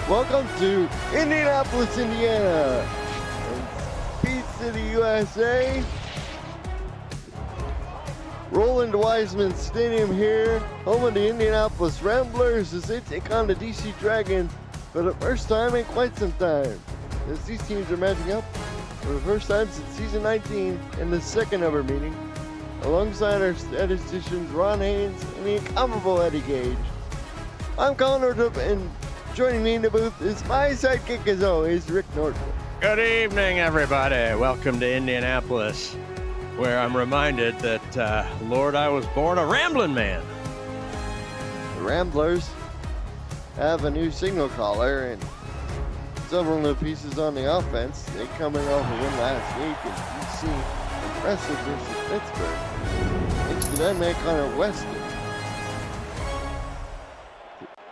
Welcome to Indianapolis, Indiana, Peach City, USA. Roland Wiseman Stadium here, home of the Indianapolis Ramblers, as they take on the DC Dragons for the first time in quite some time. As these teams are matching up for the first time since season 19 in the second ever meeting, alongside our statisticians Ron Haynes and the incomparable Eddie Gage. I'm Colin Northup, and joining me in the booth is my sidekick as always, Rick Northup. Good evening, everybody. Welcome to Indianapolis, where I'm reminded that, Lord, I was born a rambling man. The Ramblers have a new signal caller and several new pieces on the offense. They coming off a win last week in DC, impressive versus Pittsburgh. Thanks to that man, Connor Weston.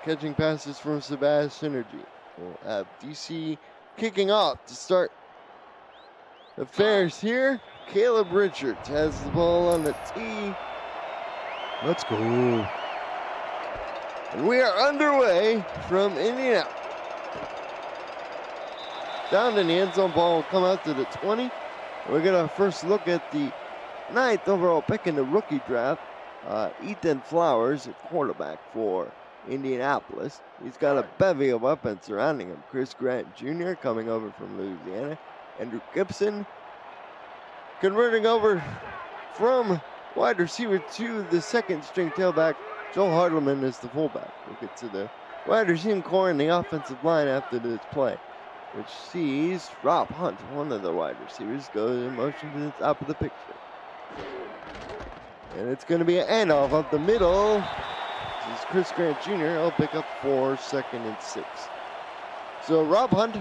Catching passes from Sebastian Synergy. We'll have DC kicking off to start affairs here. Caleb Richards has the ball on the tee. Let's go. And we are underway from Indiana. Down in the end zone, ball will come out to the 20. We'll get our first look at the 9th overall pick in the rookie draft. Ethan Flowers at quarterback for Indianapolis. He's got a bevy of weapons surrounding him. Chris Grant Jr. coming over from Louisiana. Andrew Gibson converting over from wide receiver to the second string tailback. Joel Hartleman is the fullback. We'll get to the wide receiving core and the offensive line after this play, which sees Rob Hunt, one of the wide receivers, go in motion to the top of the picture. And it's going to be an handoff up the middle. This is Chris Grant Jr. He'll pick up for 2nd and 6. So Rob Hunt,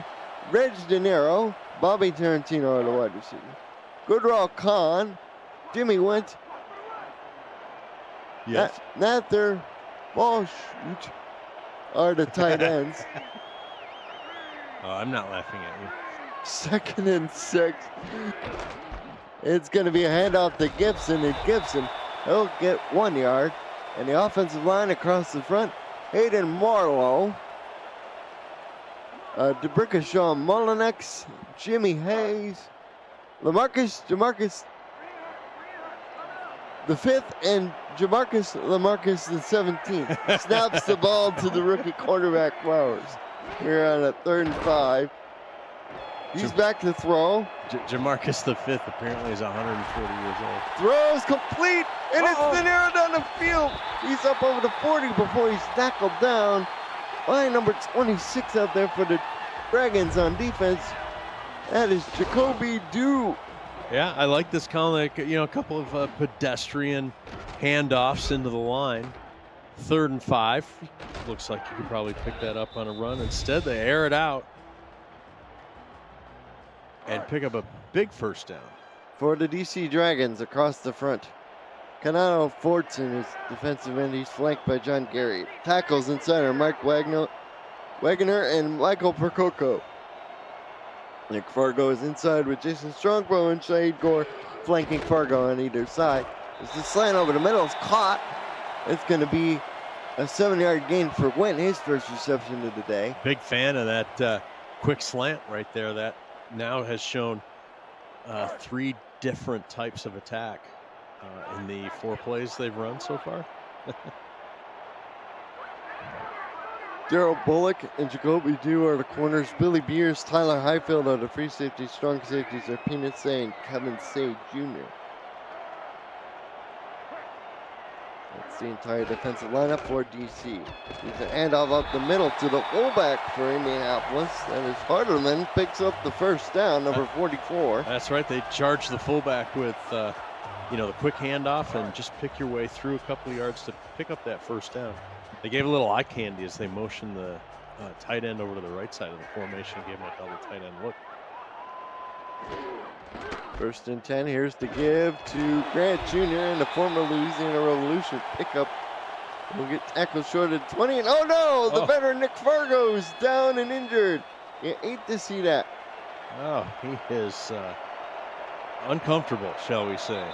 Reg De Niro, Bobby Tarantino are the wide receiver. Goodrow Khan, Jimmy Went, Yes. Nather Walsh are the tight ends. Oh, I'm not laughing at you. 2nd and 6. It's going to be a handoff to Gibson, and Gibson, he'll get 1 yard. And the offensive line across the front, Hayden Marlowe, DeBrickashaw Mullinex, Jimmy Hayes, Jamarcus the 5th, and Jamarcus the 17th snaps the ball to the rookie quarterback Flowers. We're on a 3rd and 5. He's back to throw. Jamarcus the 5th apparently is 140 years old. Throws complete, and it's De Niro down the field. He's up over the 40 before he's tackled down by number 26 out there for the Dragons on defense. That is Jacoby Dew. Yeah, I like this call. Like, a couple of pedestrian handoffs into the line. 3rd and 5. Looks like you could probably pick that up on a run. Instead, they air it out and pick up a big first down. For the DC Dragons across the front, Canano Fortson is defensive end. He's flanked by John Gary. Tackles inside are Mike Wagner and Michael Percoco. Nick Fargo is inside with Jason Strongbow and Shahid Gore flanking Fargo on either side. As the slant over the middle is caught, it's going to be a 7-yard gain for Wynn, his first reception of the day. Big fan of that quick slant right there. That now has shown 3 different types of attack in the 4 plays they've run so far. Daryl Bullock and Jacoby Dew are the corners. Billy Beers, Tyler Highfield are the free safeties. Strong safeties are Peanut Say and Kevin Say Jr. That's the entire defensive lineup for DC. It's an handoff up the middle to the fullback for Indianapolis. That is Hardeman, picks up the first down, number 44. That's right. They charge the fullback with, the quick handoff and just pick your way through a couple of yards to pick up that first down. They gave a little eye candy as they motioned the tight end over to the right side of the formation, gave him a double tight end look. 1st and 10. Here's the give to Grant Jr. and the former Louisiana Revolution pickup. We'll get tackled short of 20. And oh no, the veteran Nick Fargo's down and injured. You hate to see that. Oh, he is uncomfortable, shall we say.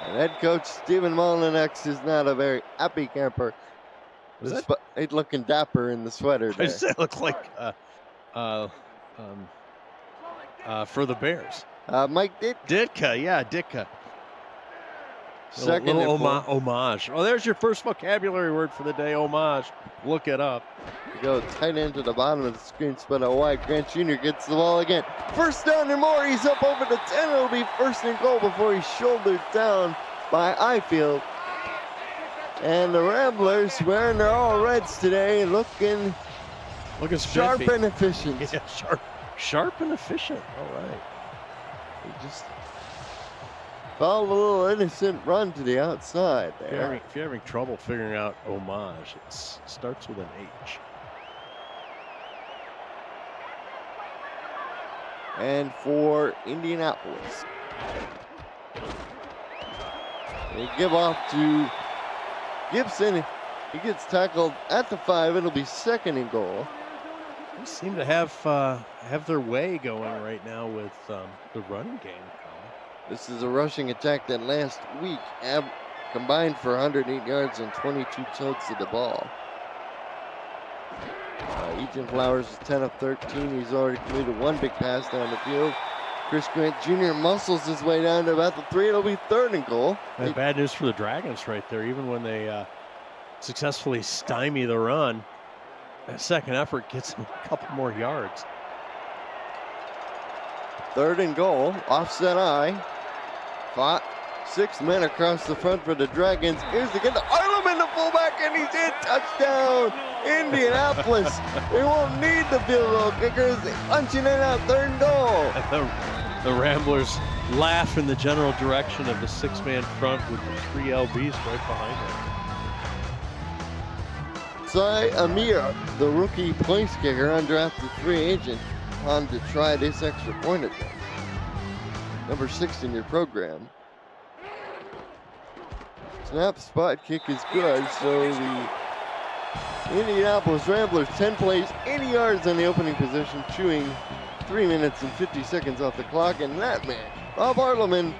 And head coach Stephen Mullinex is not a very happy camper. He's looking dapper in the sweater there. Does that look like uh, um, for the Bears? Mike Ditka, yeah, Ditka. Second little and 4. homage. Oh, there's your first vocabulary word for the day, homage. Look it up. We go tight end to the bottom of the screen, split out wide. Grant Jr. gets the ball again. First down and more. He's up over the 10. It'll be first and goal before he's shouldered down by Ifield. And the Ramblers, wearing their all reds today, looking sharp and efficient. Yeah, sharp and efficient. All right. He just followed a little innocent run to the outside there. If you're having trouble figuring out homage, it starts with an H. And for Indianapolis, they give off to Gibson. He gets tackled at the 5. It'll be second and goal. They seem to have their way going right now with the running game. This is a rushing attack that last week combined for 108 yards and 22 totes of the ball. Ethan Flowers is 10 of 13. He's already completed 1 big pass down the field. Chris Grant Jr. muscles his way down to about the 3. It'll be third and goal. That's bad news for the Dragons right there. Even when they successfully stymie the run, that second effort gets them a couple more yards. Third and goal, offset eye. 6 men across the front for the Dragons. Here's the get to Arleman, the fullback, and he's in. Touchdown, Indianapolis. They won't need the field goal kickers. They're punching it out, third and goal. The Ramblers laugh in the general direction of the 6-man front with the 3 LBs right behind them. Sai Amir, the rookie place kicker, undrafted free agent, on to try this extra point attempt. Number 6 in your program. Snap spot kick is good, so the Indianapolis Ramblers 10 plays, 80 yards on the opening possession, chewing 3 minutes and 50 seconds off the clock, and that man, Bob Arleman,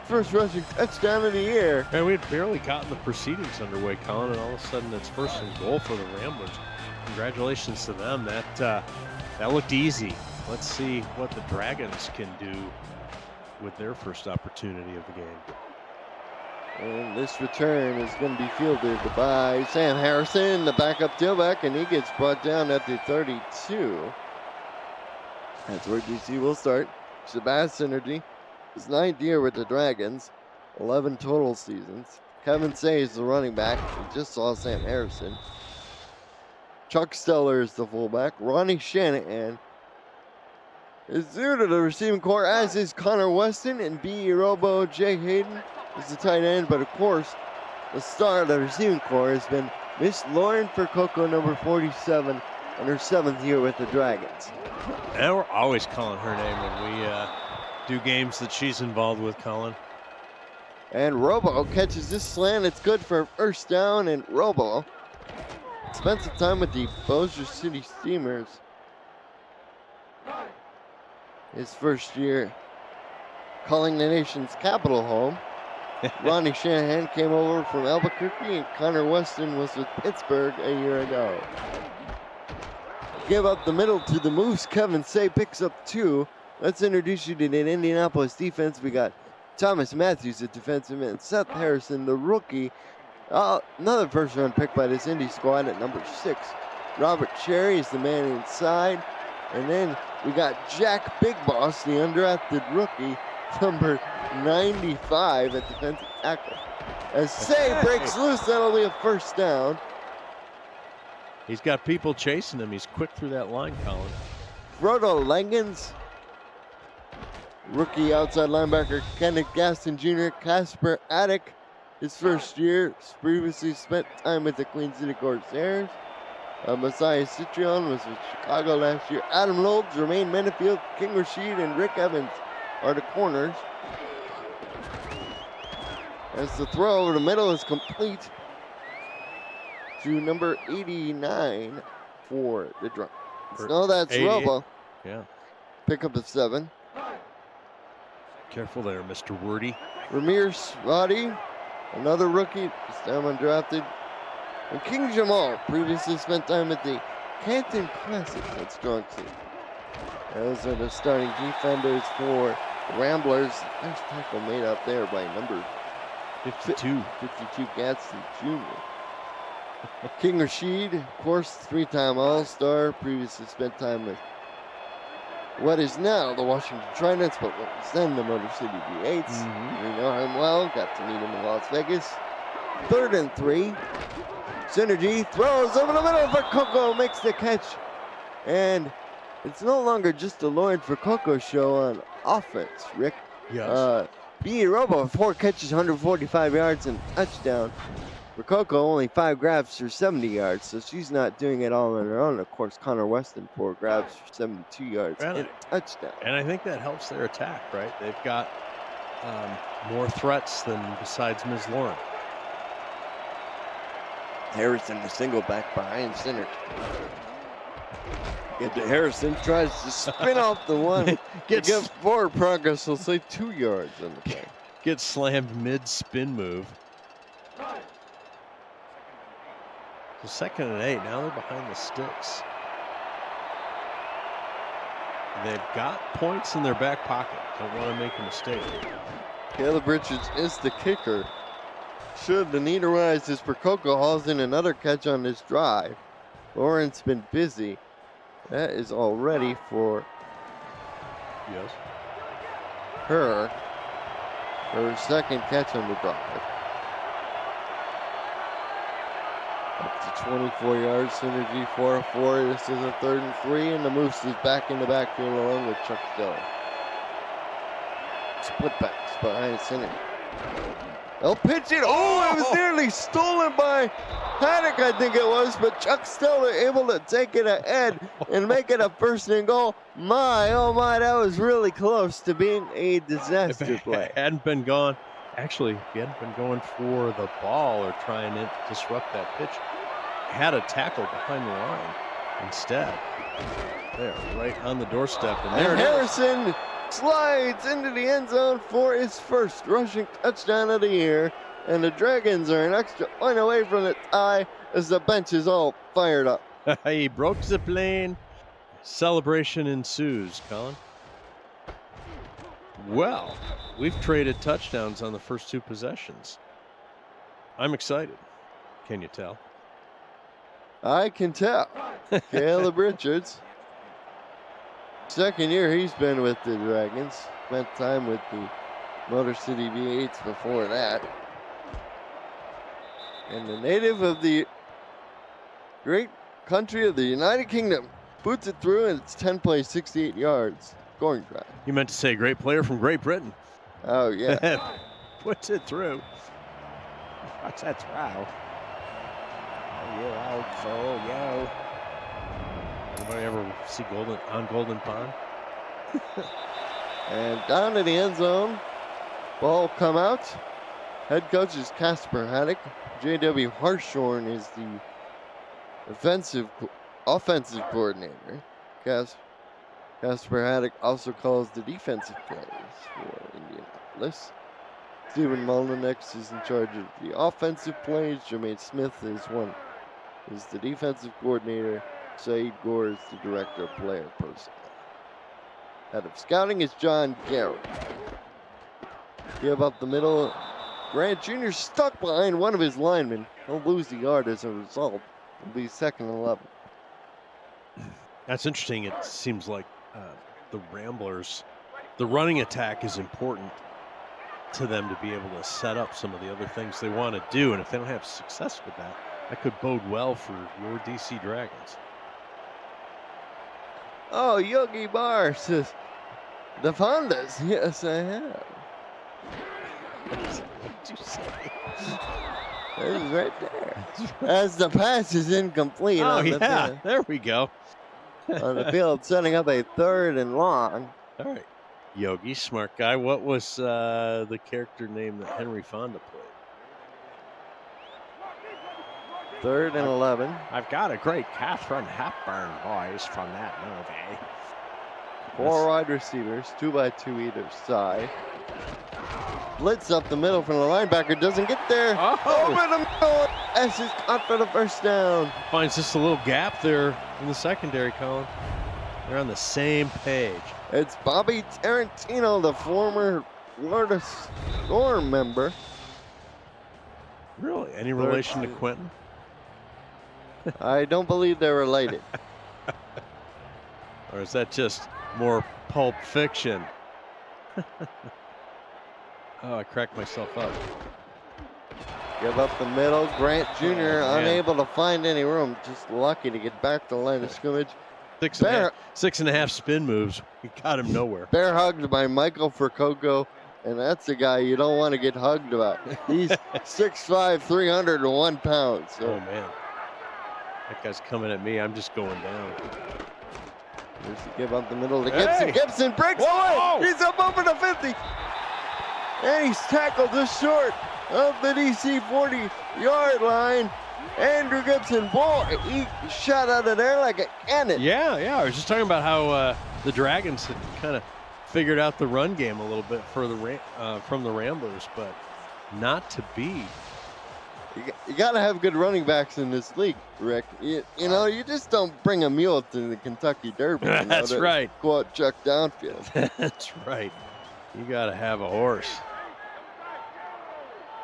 first rushing touchdown of the year. And we had barely gotten the proceedings underway, Colin, and all of a sudden it's first and goal for the Ramblers. Congratulations to them. That looked easy. Let's see what the Dragons can do with their first opportunity of the game. And this return is going to be fielded by Sam Harrison, the backup tailback, and he gets brought down at the 32. That's where DC will start. Shabazz Synergy, his 9th year with the Dragons, 11 total seasons. Kevin Say is the running back. We just saw Sam Harrison. Chuck Steller is the fullback. Ronnie Shanahan is new to the receiving corps, as is Connor Weston, and B. Robo Jay Hayden is the tight end. But of course, the star of the receiving corps has been Miss Lauren Percoco, number 47, in her 7th year with the Dragons. And we're always calling her name when we do games that she's involved with, Colin. And Robo catches this slant. It's good for a first down, and Robo spent some time with the Bossier City Steamers his first year calling the nation's capital home. Ronnie Shanahan came over from Albuquerque, and Connor Weston was with Pittsburgh a year ago. Give up the middle to the Moose. Kevin Say picks up 2. Let's introduce you to the Indianapolis defense. We got Thomas Matthews, the defensive end, Seth Harrison, the rookie, another first-round pick by this Indy squad at number 6. Robert Cherry is the man inside. And then we got Jack Big Boss, the undrafted rookie, number 95 at defensive tackle. As Say breaks loose, that'll be a first down. He's got people chasing him. He's quick through that line, Colin. Frodo Langens, rookie outside linebacker Kenneth Gaston Jr., Casper Attic, his first year, previously spent time with the Queen City Corsairs. Messiah Citrion was with Chicago last year. Adam Loeb, Jermaine Menefield, King Rashid, and Rick Evans are the corners. As the throw over the middle is complete to number 89 for the Dragons. No, that's Robo. Yeah. Pick up of 7. Careful there, Mr. Wordy. Ramir Swati, another rookie, this time undrafted. And King Jamal previously spent time at the Canton Classic at Strong Suit. Those are the starting defenders for Ramblers. Nice tackle made up there by number 52 Gadsden Jr. King Rashid, of course, three-time All-Star, previously spent time with what is now the Washington Tridents, but what was then the Motor City V8s. We know him well, got to meet him in Las Vegas. 3rd and 3. Synergy throws over the middle for Coco, makes the catch. And it's no longer just a Lauren for Coco show on offense, Rick. Yes. B. Robo, 4 catches, 145 yards, and touchdown. For Coco, only 5 grabs for 70 yards, so she's not doing it all on her own. Of course, Connor Weston, 4 grabs for 72 yards and a touchdown. And I think that helps their attack, right? They've got more threats than besides Ms. Lauren. Harrison, a single back behind center. Get to Harrison, tries to spin off the one. Get forward progress, he'll say 2 yards on the play. Gets slammed mid-spin move. So 2nd and 8, now they're behind the sticks. They've got points in their back pocket. Don't want to make a mistake. Caleb Richards is the kicker. Should the need arise as Percoco hauls in another catch on this drive. Lauren's been busy. That is all ready for her 2nd catch on the drive. Up to 24 yards, Synergy 4-4. This is a 3rd and 3, and the Moose is back in the backfield along with Chuck Stiller. Split backs behind center. They'll pitch it. Oh, it was nearly stolen by Haddock, I think it was, but Chuck Stiller able to take it ahead and make it a 1st and goal. My, oh my, that was really close to being a disaster play. If it hadn't been gone, actually, if he hadn't been going for the ball or trying to disrupt that pitch, had a tackle behind the line instead. There, right on the doorstep. And there Harrison slides into the end zone for his 1st rushing touchdown of the year. And the Dragons are an extra point away from the tie as the bench is all fired up. He broke the plane. Celebration ensues, Colin. Well, we've traded touchdowns on the first 2 possessions. I'm excited. Can you tell? I can tell. Caleb Richards. 2nd year he's been with the Dragons. Spent time with the Motor City V8s before that. And the native of the great country of the United Kingdom boots it through, and it's 10 plays, 68 yards. Scoring drive. You meant to say great player from Great Britain. Oh, yeah. Puts it through. Watch that throw. Oh, you old fool, yo. Anybody ever see Golden Pond? And down to the end zone. Ball come out. Head coach is Casper Haddock. J.W. Harshorn is the offensive coordinator. Casper Haddock also calls the defensive plays for Indianapolis. Stephen Mullinex is in charge of the offensive plays. Jermaine Smith is the defensive coordinator. Saeed Gore is the director of player personnel. Head of scouting is John Garrett. Give up the middle. Grant Jr. stuck behind one of his linemen. He'll lose the yard as a result. It'll be 2nd and 11. That's interesting. It seems like the Ramblers, the running attack is important to them to be able to set up some of the other things they want to do. And if they don't have success with that, that could bode well for your DC Dragons. Oh, Yogi Barr says, the Fondas. Yes, I have. What did you say? It was right there. As the pass is incomplete. Oh, yeah. There we go. On the field, setting up a 3rd and long. All right. Yogi, smart guy. What was the character name that Henry Fonda played? 3rd and 11. I've got a great Katharine Hepburn voice from that movie. 4 wide receivers, 2 by 2 either side. Blitz up the middle from the linebacker, doesn't get there. Oh. Over the middle. S is caught for the first down. Finds just a little gap there in the secondary, Colin. They're on the same page. It's Bobby Tarantino, the former Florida Storm member. Really? Any relation to Quentin? I don't believe they're related. Or is that just more Pulp Fiction? Oh, I cracked myself up. Give up the middle. Grant Jr. Oh, unable to find any room. Just lucky to get back to the line of scrimmage. Six and a half spin moves. He got him nowhere. Bear hugged by Michael Furcoco, and that's a guy you don't want to get hugged about. He's 6'5", 301 pounds. So. Oh, man. That guy's coming at me. I'm just going down. Here's the give up the middle to Gibson. Hey! Gibson breaks away. He's up over the 50. And he's tackled just short of the DC 40-yard line. Andrew Gibson, boy, he shot out of there like a cannon. Yeah. I was just talking about how the Dragons had kind of figured out the run game a little bit for the from the Ramblers, but not to be. You got to have good running backs in this league, Rick. You know, you just don't bring a mule to the Kentucky Derby. That's right. Go out check downfield. That's right. You got to have a horse.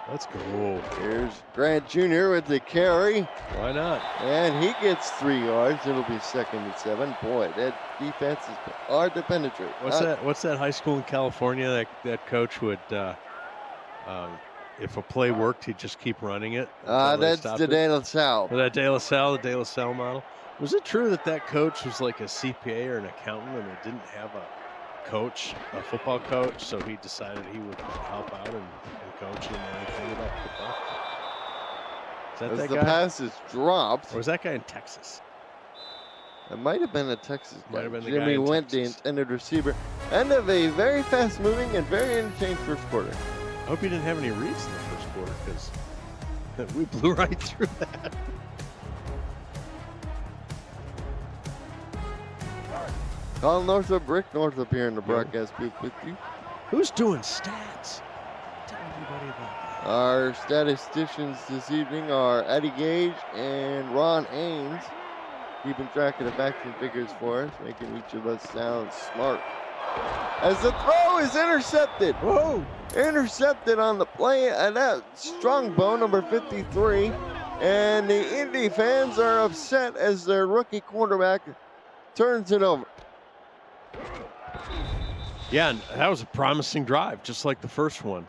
Let's go. Here's Grant Jr. with the carry. Why not? And he gets 3 yards. It'll be 2nd and 7. Boy, that defense is hard to penetrate. What's that high school in California that coach would, if a play worked, he'd just keep running it? That's the De La Salle. That De La Salle model. Was it true that coach was like a CPA or an accountant and they didn't have a football coach, so he decided he would help out and coach and anything about football? Is that the guy? Pass is dropped. Or was that guy in Texas? It might have been a Texas guy. Been Jimmy Went, the intended receiver. End of a very fast-moving and very entertaining first quarter. I hope you didn't have any reads in the first quarter because we blew right through that. Colin Northup, Rick Northup here in the broadcast booth with you. Who's doing stats? Tell everybody about that. Our statisticians this evening are Eddie Gage and Ron Ames, keeping track of the facts and figures for us, making each of us sound smart. As the throw is intercepted. Whoa! Intercepted on the play, and that Strongbow, number 53. And the Indy fans are upset as their rookie quarterback turns it over. Yeah, and that was a promising drive, just like the first one.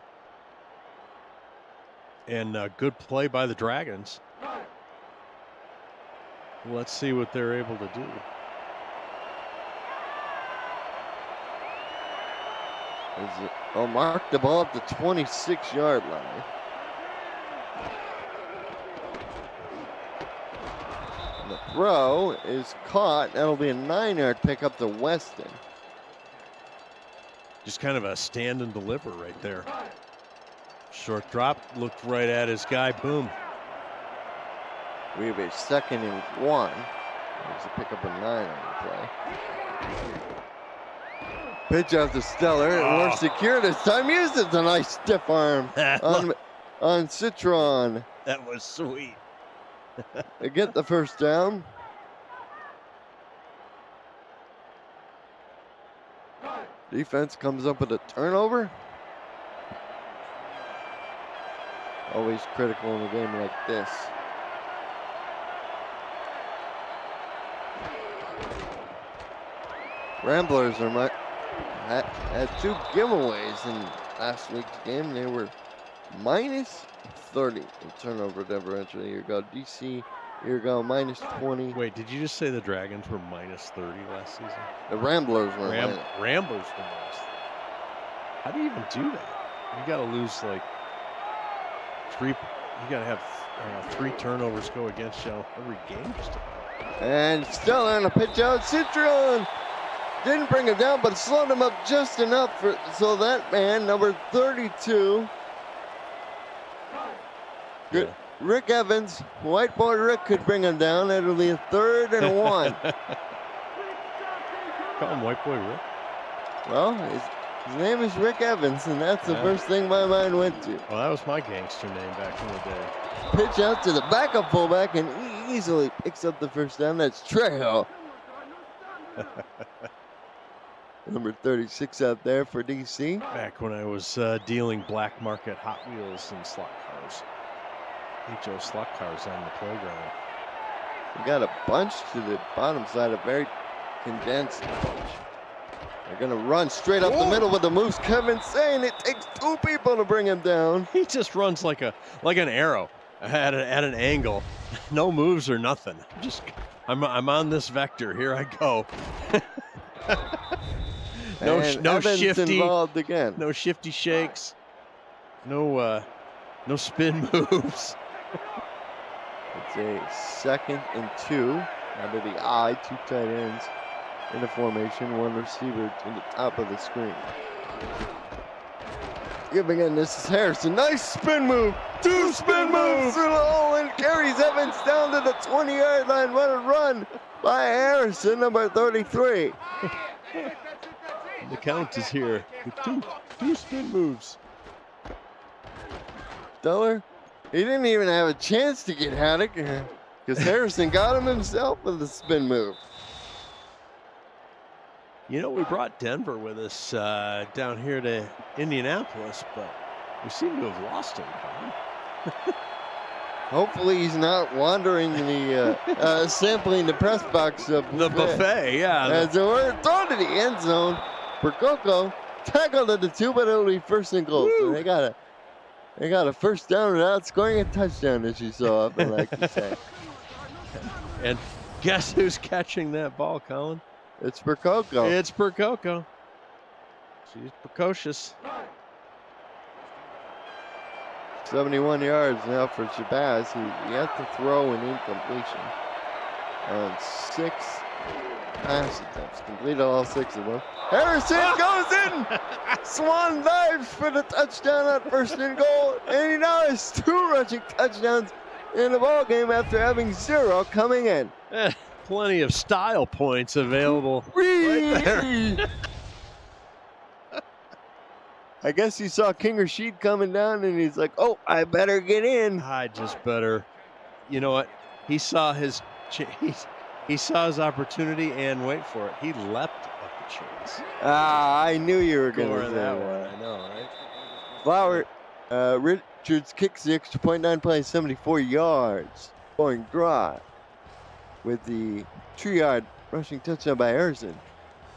And a good play by the Dragons. Let's see what they're able to do. Mark the ball up the 26-yard line. And the throw is caught. That'll be a 9-yard pickup to Weston. Just kind of a stand and deliver right there. Short drop, looked right at his guy, boom. We have a 2nd and 1. There's a pickup of 9 on the play. Pitch out to Stellar. More secure this time. Used it. A nice stiff arm on Citron. That was sweet. They get the first down. Defense comes up with a turnover. Always critical in a game like this. Ramblers had 2 giveaways in last week's game. They were minus 30 in turnover differential. Here go DC. Here go minus 20. Wait, did you just say the Dragons were minus 30 last season? The Ramblers were Ramblers were minus 30. How do you even do that? You got to lose like 3. You got to have 3 turnovers go against you every game just about. And still on a pitch out. Citron didn't bring him down, but slowed him up just enough so that man, number 32, good. Yeah. Rick Evans, white boy Rick, could bring him down. It'll be a 3rd and 1. Call him white boy Rick. Well, His name is Rick Evans, and that's the first thing my mind went to. Well, that was my gangster name back in the day. Pitch out to the backup fullback, and he easily picks up the first down. That's Trejo. Number 36 out there for DC. Back when I was dealing black market Hot Wheels and slot cars. HO slot cars on the playground. We got a bunch to the bottom side, a very condensed bunch. They're gonna run straight up the middle with the moves. Kevin saying it takes two people to bring him down. He just runs like an arrow at an angle. No moves or nothing. I'm on this vector. Here I go. No shifty involved again. No shifty shakes. No spin moves. It's a 2nd and 2 out of the I. 2 tight ends in the formation. 1 receiver to the top of the screen. Giving in, this is Harrison. Nice spin move. 2 spin moves through the hole and carries Evans down to the 20-yard line. What a run by Harrison, number 33. The count is here with two spin moves. Duller, he didn't even have a chance to get Haddock because Harrison got him himself with the spin move. You know, we brought Denver with us down here to Indianapolis, but we seem to have lost him. Hopefully he's not wandering the sampling the press box the buffet, yeah. As they were thrown to the end zone. Percoco tackled at the 2, but it'll be 1st and goal. So they got a first down without scoring a touchdown, as you saw up, like you say. And guess who's catching that ball, Colin? It's Percoco. It's Percoco. She's precocious. 71 yards now for Shabazz. He had to throw an incompletion on 6 pass attempts. Completed all 6 of them. Harrison goes in! Swan dives for the touchdown on 1st and goal. And he now has 2 rushing touchdowns in the ball game after having 0 coming in. Plenty of style points available right there. I guess he saw King Rashid coming down and he's like, oh, I better get in. I just better. You know what? He saw his opportunity and wait for it. He leapt at the chance. I knew you were going to say that one. I know, right? Flower, Richards kicks the extra point, 9 plays, 74 yards. Scoring drive with the 2-yard rushing touchdown by Harrison.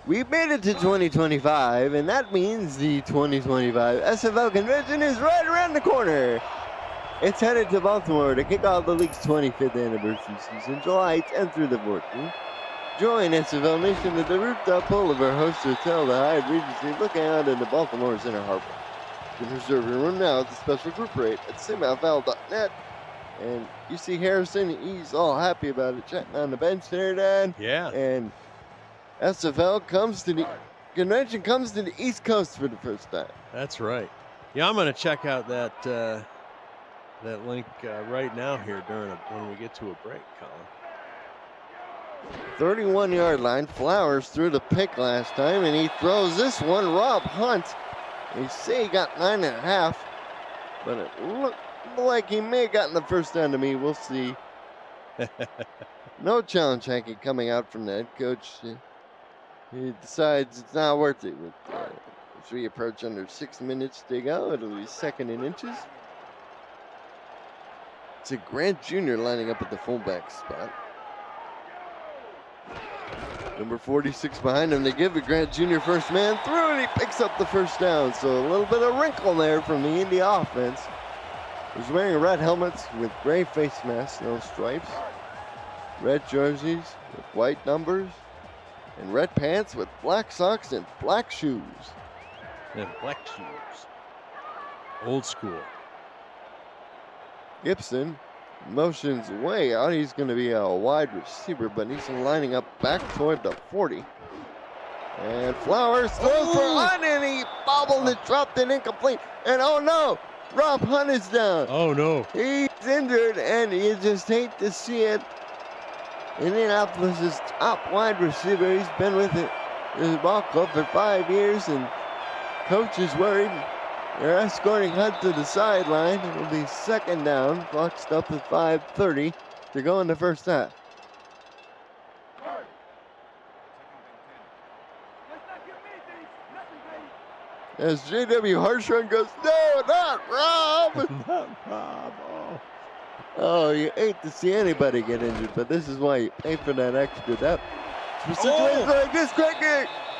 We've made it to 2025, and that means the 2025 SFL convention is right around the corner. It's headed to Baltimore to kick off the league's 25th anniversary season, July 10th through the 14th. Join SFL Nation at the rooftop pool of our host hotel, the Hyatt Regency, looking out into Baltimore's Inner Harbor. You can reserve your room now at the special group rate at simafl.net. And you see Harrison, he's all happy about it, chatting on the bench there, Dad. Yeah. And SFL comes to the convention, comes to the East Coast for the first time. That's right. Yeah, I'm going to check out that link right now here when we get to a break, Colin. 31-yard line. Flowers threw the pick last time, and he throws this one. Rob Hunt. They say he got 9.5, but it looked like he may have gotten the first down to me. We'll see. No challenge hanky coming out from the head coach. He decides it's not worth it. As we approach under 6 minutes to go, it'll be 2nd and inches. It's a Grant Jr. lining up at the fullback spot. Number 46 behind him. They give it Grant Jr. first man through, and he picks up the first down. So a little bit of wrinkle there from the Indy offense. He's wearing red helmets with gray face masks, no stripes. Red jerseys with white numbers. And red pants with black socks and black shoes. And black shoes. Old school. Gibson motions way out. He's going to be a wide receiver, but he's lining up back toward the 40. And Flowers throws for Hunt, and he bobbled and dropped it incomplete. And oh no, Rob Hunt is down. Oh no. He's injured, and you just hate to see it. Indianapolis' top wide receiver. He's been with the ball club for 5 years, and Coach is worried. They're escorting Hunt to the sideline. It'll be second down. Clock stopped at 5:30 to go in the first half. As J.W. Harshon goes, no, not Rob! Not Rob. Oh. Oh, you hate to see anybody get injured, but this is why you pay for that extra depth. For situations like this,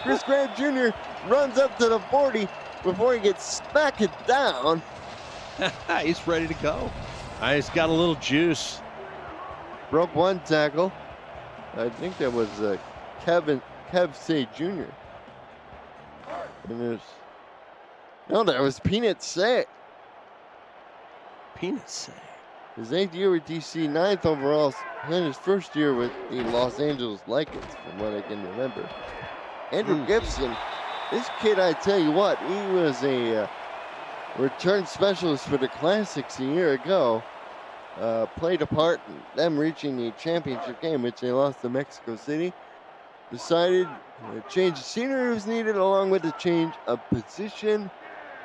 Chris Grant Jr. runs up to the 40 before he gets smacked down. He's ready to go. He's got a little juice. Broke one tackle. I think that was Kev Say Jr. And there's no, that was Peanut Say. Peanut Say. His 8th year with DC, 9th overall, and his first year with the Los Angeles Lakers, from what I can remember. Andrew Gibson, this kid, I tell you what, he was a return specialist for the Classics a year ago. Played a part in them reaching the championship game, which they lost to Mexico City. Decided a change of scenery was needed, along with a change of position.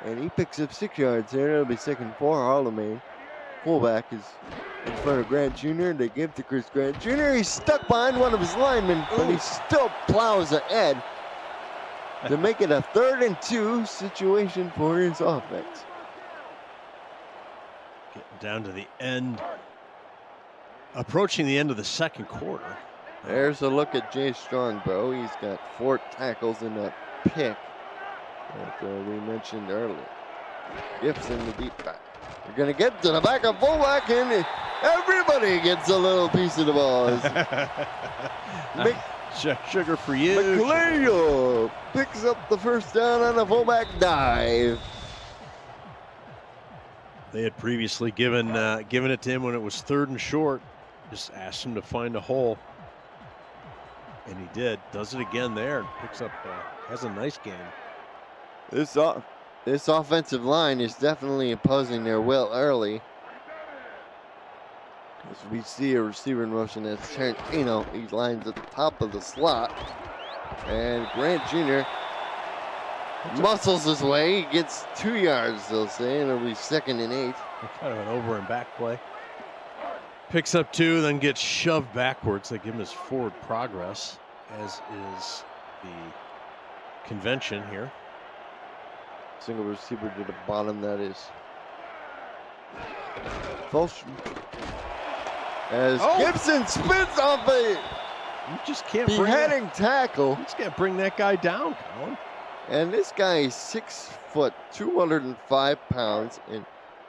And he picks up 6 yards there. It'll be 2nd and 4. Harlemagne, fullback, is in front of Grant Jr. They give to Chris Grant Jr. He's stuck behind one of his linemen, but he still plows ahead to make it a 3rd and 2 situation for his offense. Getting down to the end. Approaching the end of the second quarter. There's a look at Jay Strongbow. He's got 4 tackles in that pick that we mentioned earlier. Gibson, the deep back. They're going to get to the back of fullback, and everybody gets a little piece of the ball. Sugar for you. McLeod picks up the first down on a fullback dive. They had previously given it to him when it was 3rd and short. Just asked him to find a hole. And he did. Does it again there. And picks up, has a nice game. This offensive line is definitely imposing their will early. As we see a receiver in motion, that's Tarantino. He lines at the top of the slot. And Grant Jr. muscles his way. He gets 2 yards, they'll say, and it'll be 2nd and 8. Kind of an over and back play. Picks up 2, then gets shoved backwards. They give him his forward progress, as is the convention here. Single receiver to the bottom, that is Fulton. As Gibson spins off a you just can't beheading tackle. You just can't bring that guy down, Colin. And this guy is 6 foot, 205 pounds, and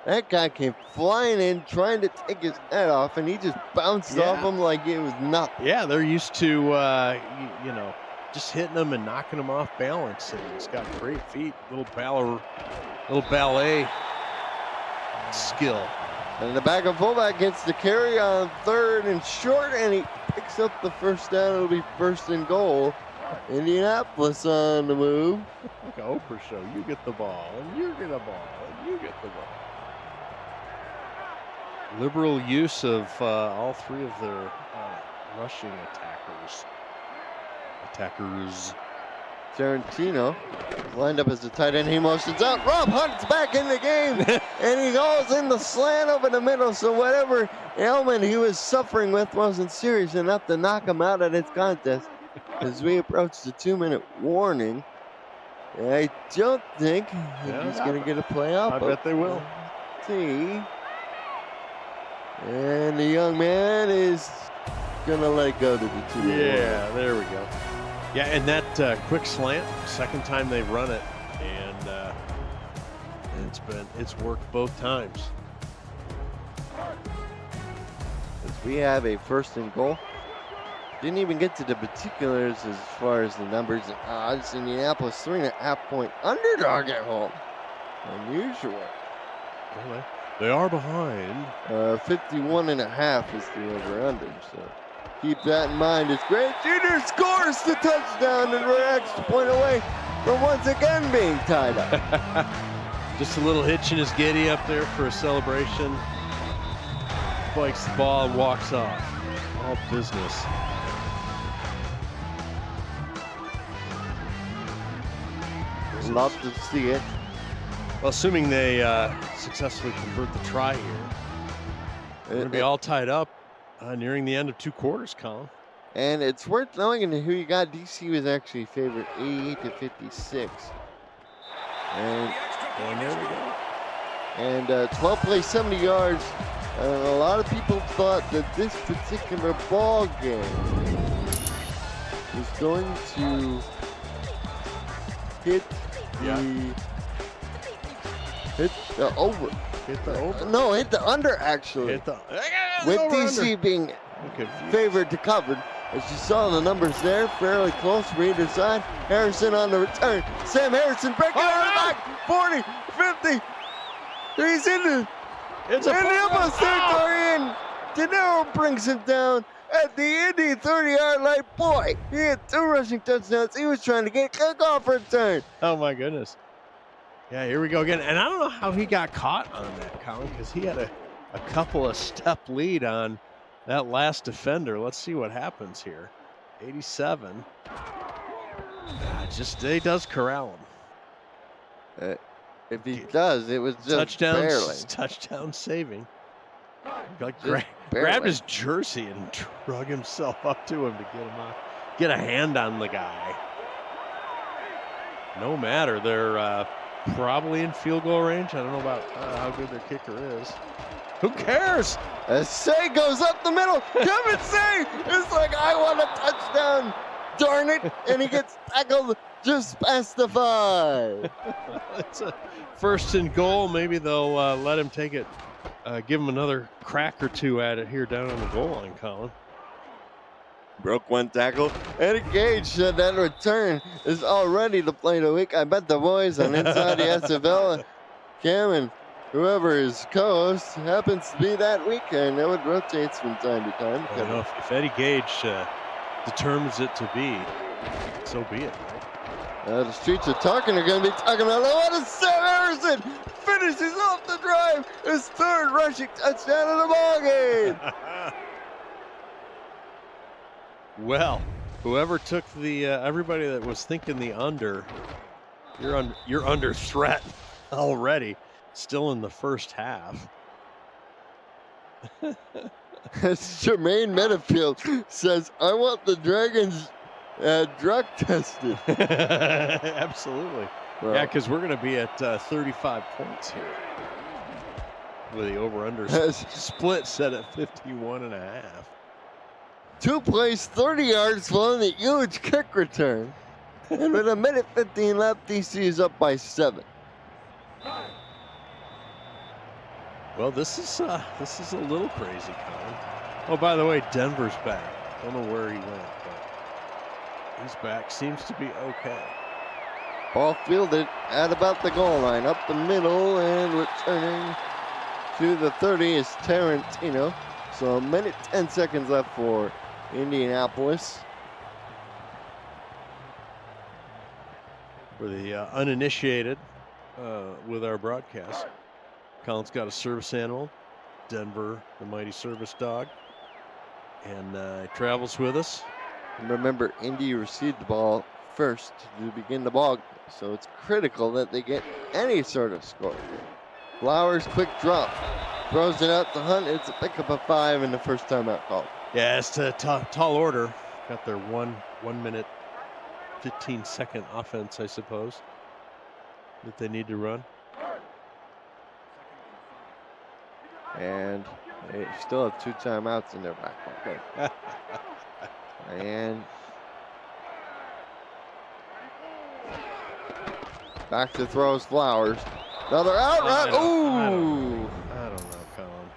that guy came flying in, trying to take his head off, and he just bounced off him like it was nothing. Yeah, they're used to, you know, just hitting him and knocking him off balance. And he's got great feet, little ballet skill. And the back of fullback gets the carry on 3rd and short, and he picks up the first down. It'll be 1st and goal. Indianapolis on the move. Like an Oprah show. You get the ball, and you get the ball, and you get the ball. Liberal use of all 3 of their rushing attackers. Tarantino lined up as a tight end. He motions out. Rob Hunt's back in the game, and he goes in the slant over the middle. So whatever ailment he was suffering with wasn't serious enough to knock him out of this contest. As we approach the 2-minute warning, I don't think he's going to get a playoff. I bet they will. See. And the young man is going to let it go to the 2-minute Yeah, there we go. Yeah, and that quick slant, second time they've run it, and it's worked both times. As we have a 1st and goal. Didn't even get to the particulars as far as the numbers and odds. Indianapolis 3.5-point underdog at home. Unusual. Well, they are behind. 51.5 is the over-under. So keep that in mind as Grant Jr. scores the touchdown, and we're an extra point away from once again being tied up. Just a little hitch in his giddy up there for a celebration. Spikes the ball and walks off. All business. Love to see it. Well, assuming they successfully convert the try here, we're going to be all tied up nearing the end of 2 quarters, Colin. And it's worth knowing who you got. DC was actually favored 88-56. And there we go. And 12 plays 70 yards. A lot of people thought that this particular ball game was going to hit the over. Hit the over? No, hit the under, actually. Hit the With over, DC under. being favored to cover. As you saw the numbers there, fairly close for either side. Harrison on the return. Sam Harrison breaking out of the back. 40, 50. He's in the Indianapolis territory, and De Niro brings him down at the Indy 30-yard line. Boy, he had 2 rushing touchdowns. He was trying to get kickoff return. Oh, my goodness. Yeah, here we go again. And I don't know how he got caught on that, Colin, because he had a couple of step lead on that last defender. Let's see what happens here. 87. He does corral him. If he does, it was just barely. Touchdown saving. Like grabbed his jersey and drug himself up to him to get a hand on the guy. No matter, they're probably in field goal range. I don't know about how good their kicker is. Who cares? As Say goes up the middle. Kevin Say is like, I want a touchdown. Darn it. And he gets tackled just past the 5. It's a 1st and goal. Maybe they'll let him take it. Give him another crack or 2 at it here down on the goal line, Colin. Broke 1 tackle. Eddie Gage said that return is already the play of the week. I bet the boys on Inside the SFL, Cam and whoever his co-host happens to be that week. I know it rotates from time to time. Well, you know, if Eddie Gage determines it to be, so be it, right? The streets of talking are going to be talking about what is Sam Harrison finishes off the drive, his 3rd rushing touchdown of the ball game. Well, whoever took the everybody that was thinking the under, you're under threat already. Still in the first half. Jermaine Medefield says, I want the Dragons drug tested. Absolutely. Well, yeah, because we're going to be at 35 points here. With the over-under split set at 51.5. 2 plays, 30 yards following the huge kick return. And with 1:15 left, DC is up by 7. Well, this is a little crazy, Colin. Oh, by the way, Denver's back. Don't know where he went, but he's back. Seems to be okay. Ball fielded at about the goal line, up the middle, and returning to the 30 is Tarantino. So 1:10 left for Indianapolis. For the uninitiated with our broadcast, Colin's got a service animal, Denver, the mighty service dog, and travels with us. And remember, Indy received the ball first to begin the ball, so it's critical that they get any sort of score. Flowers, quick drop, throws it out to Hunt. It's a pickup of 5 in the first time out call. Yeah, it's a tall order. Got their 1 minute, 15-second offense, I suppose, that they need to run. And they still have 2 timeouts in their back pocket. And back to throws Flowers. Another out route. Ooh! I don't know, Colin.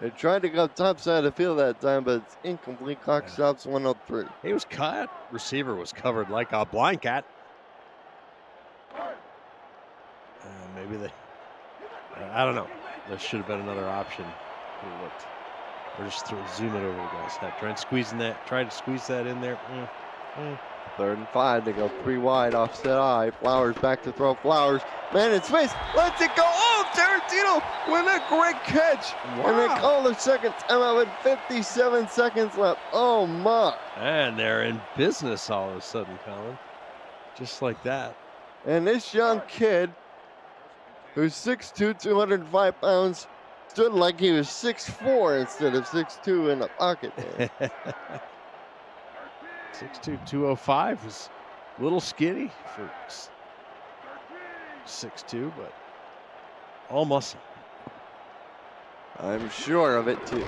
They tried to go top side of the field that time, but it's incomplete. Clock stops 1:03. He was cut. Receiver was covered like a blanket. Maybe they. I don't know. There should have been another option. Or just zoom it over the guy's head. Try to squeeze that in there. 3rd and 5. They go 3 wide, offset eye. Flowers back to throw. Flowers, man in space, lets it go. Oh, Tarantino with a great catch. Wow. And they call the second timeout with 57 seconds left. Oh my! And they're in business all of a sudden, Colin. Just like that. And this young kid, who's 6'2", 205 pounds, stood like he was 6'4" instead of 6'2" in the pocket there. 6'2", 205 is a little skinny for 6'2", but all muscle. I'm sure of it too.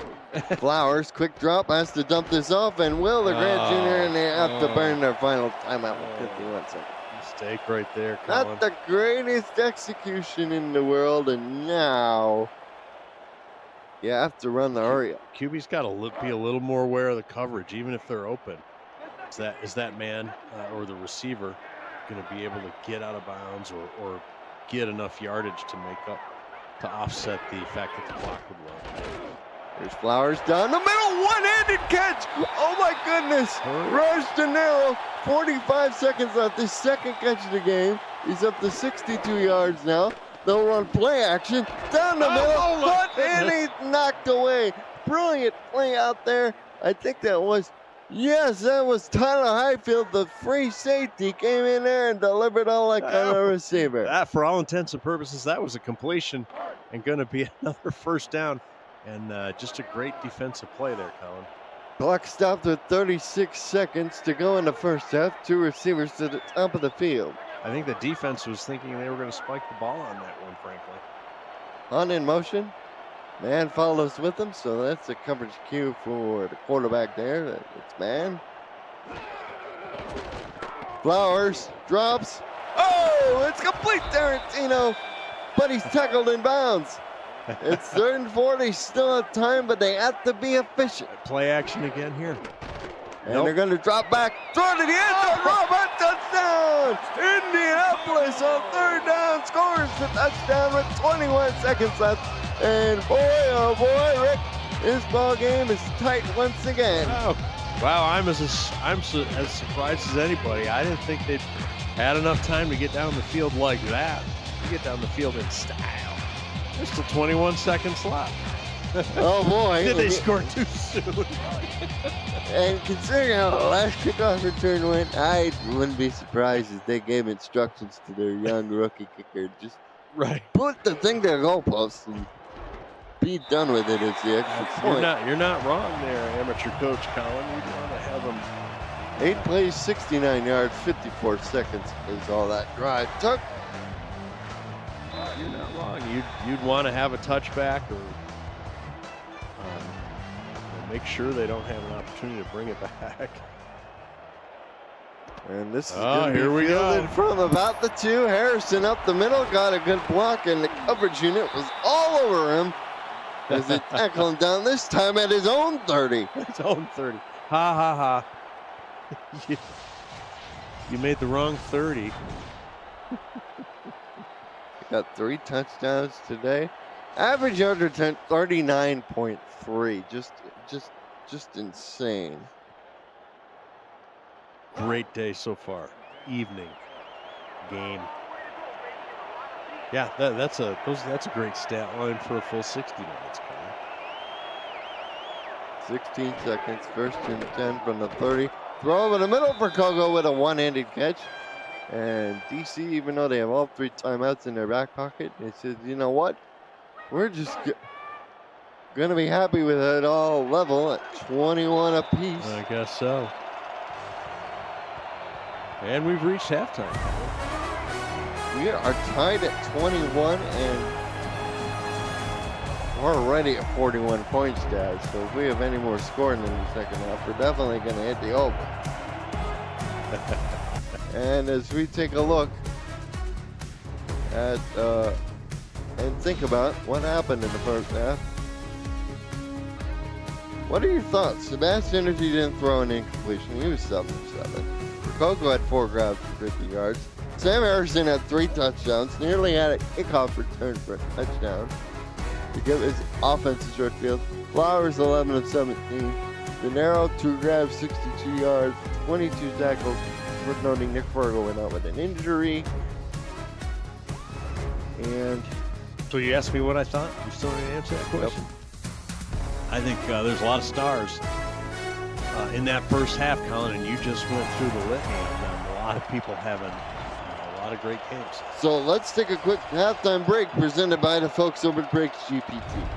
Flowers, quick drop, has to dump this off, and Will, the Grant Jr., and they have to burn their final timeout with 51 seconds. Mistake right there, Colin. Not the greatest execution in the world, and now you have to run the hurry up. QB's got to be a little more aware of the coverage, even if they're open. Is that man or the receiver going to be able to get out of bounds or get enough yardage to make up, to offset the fact that the clock would run? There's Flowers down the middle, one-handed catch. Oh my goodness. Rush to narrow, 45 seconds left. His second catch of the game. He's up to 62 yards now. They'll run play action down the middle, and he's knocked away. Brilliant play out there. I think that was Tyler Highfield, the free safety, came in there and delivered all like on a receiver. That, for all intents and purposes, that was a completion and going to be another first down. And just a great defensive play there, Colin. Clock stopped with 36 seconds to go in the first half. Two receivers to the top of the field. I think the defense was thinking they were going to spike the ball on that one, frankly. Hunt in motion. Man follows with him, so that's a coverage cue for the quarterback there. It's man. Flowers drops. Oh, it's complete, Tarantino, but he's tackled in bounds. It's 3rd and 40, still have time, but they have to be efficient. Play action again here. And they're going to drop back, throw to the end zone, Robert, touchdown! Indianapolis on 3rd down, scores the touchdown with 21 seconds left. And boy, oh boy, Rick, this ball game is tight once again. Oh, wow, I'm as surprised as anybody. I didn't think they'd had enough time to get down the field like that. To get down the field in style. There's still 21 seconds left. Oh boy. Did they score too soon? And considering how the last kickoff return went, I wouldn't be surprised if they gave instructions to their young rookie kicker. Just put the thing to the goalpost and be done with it as the extra point. You're not wrong there, amateur coach Colin. You want to have them. 8 plays, 69 yards, 54 seconds is all that drive took. You're not wrong. You'd want to have a touchback or make sure they don't have an opportunity to bring it back. And this is going to be fielded from about the 2. Harrison up the middle, got a good block, and the coverage unit was all over him as they tackle him down, this time at his own 30. His own 30. Ha, ha, ha. You made the wrong 30. Got 3 touchdowns today. Average under 39.3. Just insane. Great day so far. Evening game. Yeah, that's a great stat line for a full 60 minutes. 16 seconds. 1st and 10 from the 30. Throw over the middle for Kogo with a one-handed catch. And DC, even though they have all 3 timeouts in their back pocket, they said, you know what? We're just going to be happy with it all level at 21 apiece. I guess so. And we've reached halftime. We are tied at 21, and we're already at 41 points, Dad. So if we have any more scoring in the second half, we're definitely going to hit the over. And as we take a look at and think about what happened in the first half, what are your thoughts? Sebastian Energy didn't throw an incompletion. He was 7 for 7. Kogo had 4 grabs for 50 yards. Sam Harrison had 3 touchdowns, nearly had a kickoff return for a touchdown to give his offense a short field. Flowers 11 of 17. De Niro 2 grabs, 62 yards, 22 tackles. Worth noting Nick Fergal went out with an injury. And so you asked me what I thought? You still didn't answer that question? Yep. I think there's a lot of stars in that first half, Colin, and you just went through the litany of them. A lot of people having a lot of great games. So let's take a quick halftime break presented by the folks over at Breaks GPT.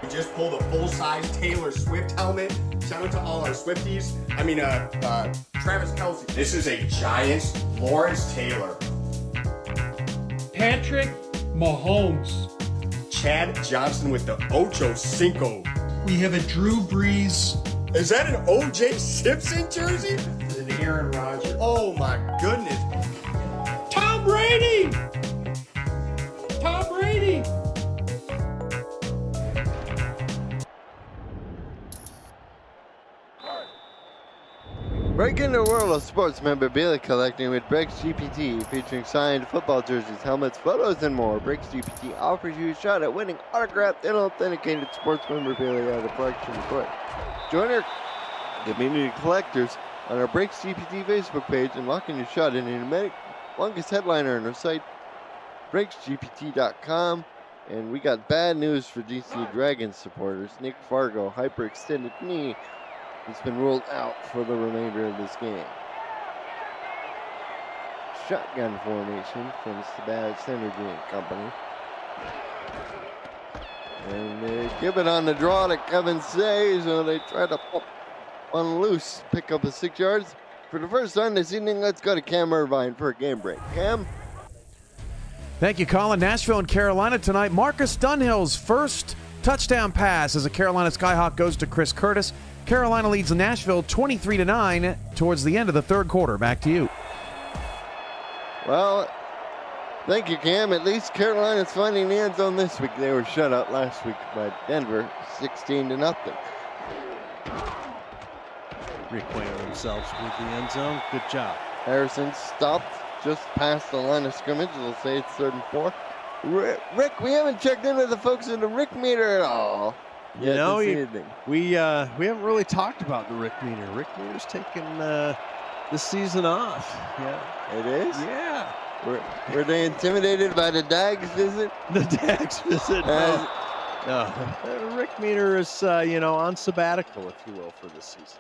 We just pulled a full-size Taylor Swift helmet. Shout out to all our Swifties. Travis Kelce. This is a Giants Lawrence Taylor. Patrick Mahomes. Chad Johnson with the Ocho Cinco. We have a Drew Brees. Is that an O.J. Simpson jersey? An Aaron Rodgers. Oh my goodness. Tom Brady! Tom Brady! Breaking the world of sports memorabilia collecting with Breaks GPT, featuring signed football jerseys, helmets, photos, and more. Breaks GPT offers you a shot at winning autographed and authenticated sports memorabilia at a fraction of the price. Join our community collectors on our Breaks GPT Facebook page and lock in your shot at an humongous headliner on our site, breaksgpt.com. And we got bad news for DC Dragons supporters. Nick Fargo, hyperextended knee, has been ruled out for the remainder of this game. Shotgun formation from Sabat Energy and Company. And they give it on the draw to Kevin Say, so they try to pop on loose, pick up a 6 yards. For the first time this evening, let's go to Cam Irvine for a game break. Cam? Thank you, Colin. Nashville and Carolina tonight. Marcus Dunhill's first touchdown pass as a Carolina Skyhawk goes to Chris Curtis. Carolina leads Nashville 23-9 towards the end of the third quarter. Back to you. Well, thank you, Cam. At least Carolina's finding the end zone this week. They were shut out last week by Denver, 16-0. Reacquainted themselves with the end zone. Good job. Harrison stopped just past the line of scrimmage. They'll say it's 3rd and 4. Rick, we haven't checked in with the folks in the Rick meter at all. We haven't really talked about the Rick meter. Rick meter's taken this season off. Yeah, it is. Yeah. Were they intimidated by the Dags visit? The Dags visit. No. Rick meter is on sabbatical, if you will, for this season.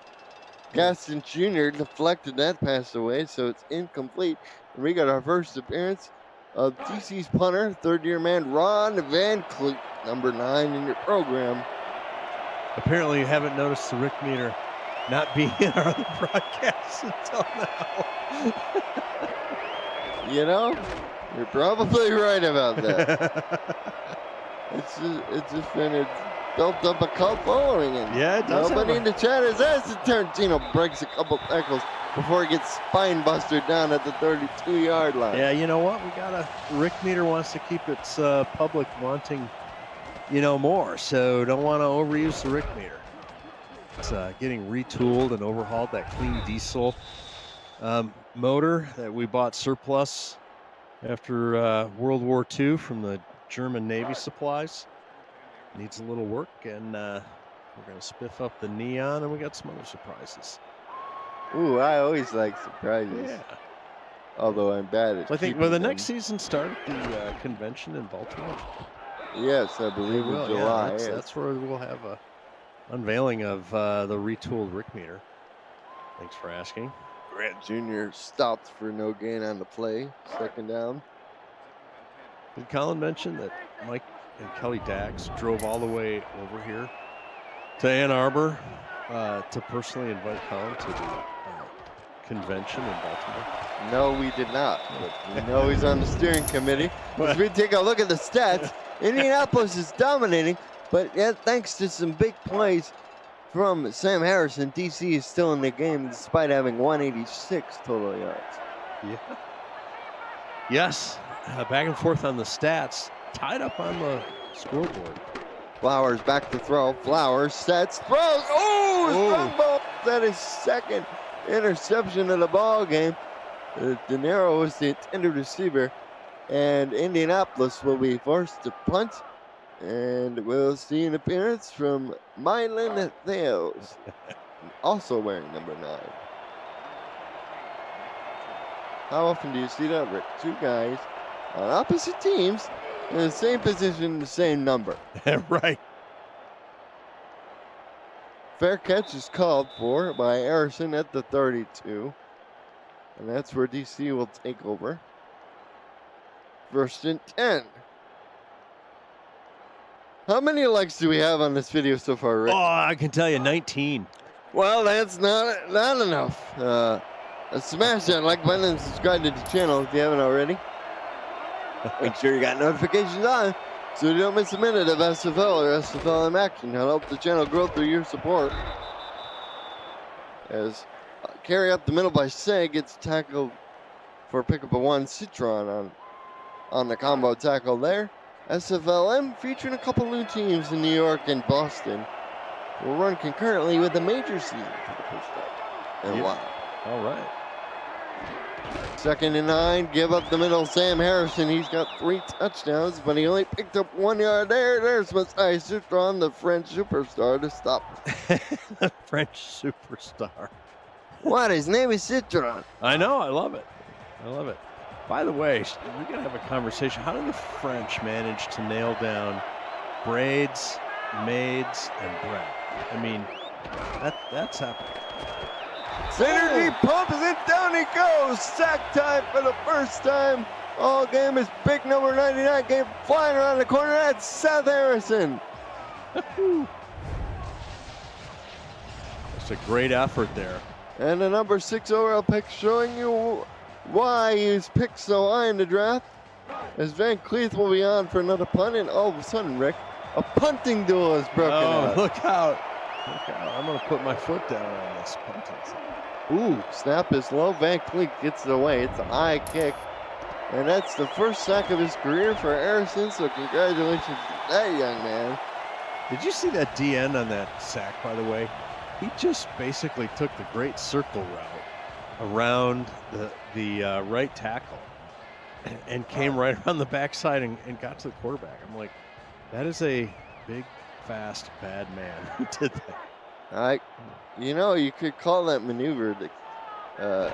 Gaston Jr. deflected that pass away, so it's incomplete. And we got our first appearance of DC's punter, third-year man Ron Van Cleet, number 9 in your program. Apparently, you haven't noticed the Rick meter not being in our other broadcasts until now. You're probably right about that. It's just been built up a cult following, and yeah, it does. Nobody in the chat has asked if Tarantino breaks a couple tackles before he gets spine busted down at the 32-yard line. Yeah, you know what? We got a Rick meter wants to keep its public wanting, more. So don't want to overuse the Rick meter. It's getting retooled and overhauled. That clean diesel motor that we bought surplus after World War II from the German Navy supplies needs a little work, and we're going to spiff up the neon, and we got some other surprises. Ooh, I always like surprises. Yeah. Although I'm bad at. So I think the next season started the convention in Baltimore. Yes, I believe in July. Yeah, that's where we'll have a unveiling of the retooled Rick meter. Thanks for asking. Grant Jr. stopped for no gain on the play. 2nd down. Did Colin mention that Mike and Kelly Dags drove all the way over here to Ann Arbor to personally invite Colin to the convention in Baltimore? No, we did not. But we know he's on the steering committee. As we take a look at the stats, Indianapolis is dominating, but yet thanks to some big plays from Sam Harrison, DC is still in the game despite having 186 total yards. Yeah. Yes. Back and forth on the stats. Tied up on the scoreboard. Flowers back to throw. Flowers sets, throws. Oh, strong ball. That is 2nd interception of the ball game. De Niro was the intended receiver, and Indianapolis will be forced to punt. And we'll see an appearance from Mylan Theos, also wearing number 9. How often do you see that, Rick? 2 guys on opposite teams in the same position, the same number. Right. Fair catch is called for by Harrison at the 32. And that's where DC will take over. first and 10. How many likes do we have on this video so far, Rick? Oh, I can tell you 19. Well, that's not enough. Smash that like button and subscribe to the channel if you haven't already. Make sure you got notifications on so you don't miss a minute of SFL or SFLM action. It'll help the channel grow through your support. As carry up the middle by Say gets tackled for a pickup of 1 Citron on the combo tackle there. SFLM featuring a couple new teams in New York and Boston will run concurrently with the major season for the first time in a while. All right. 2nd and 9, give up the middle. Sam Harrison, he's got 3 touchdowns, but he only picked up 1 yard there. There's Messiah Citron, the French superstar, to stop. The French superstar. What? His name is Citron. I know. I love it. I love it. By the way, we gotta have a conversation. How did the French manage to nail down braids, maids, and bread? I mean, that's epic. Synergy pumps it, down he goes. Sack time for the first time. All game is big number 99 game flying around the corner. That's Seth Harrison. It's a great effort there. And the number 6 overall pick showing you why he's picked so high in the draft. As Van Cleef will be on for another punt, and all of a sudden, Rick, a punting duel is broken out. Look out. Look out. I'm going to put my foot down on this punting side. Ooh, snap is low. Van Cleef gets it away. It's a high kick. And that's the first sack of his career for Harrison, so congratulations to that young man. Did you see that DN on that sack, by the way? He just basically took the great circle route around the right tackle and came right around the backside and got to the quarterback. I'm like, that is a big, fast, bad man who did that. You could call that maneuver the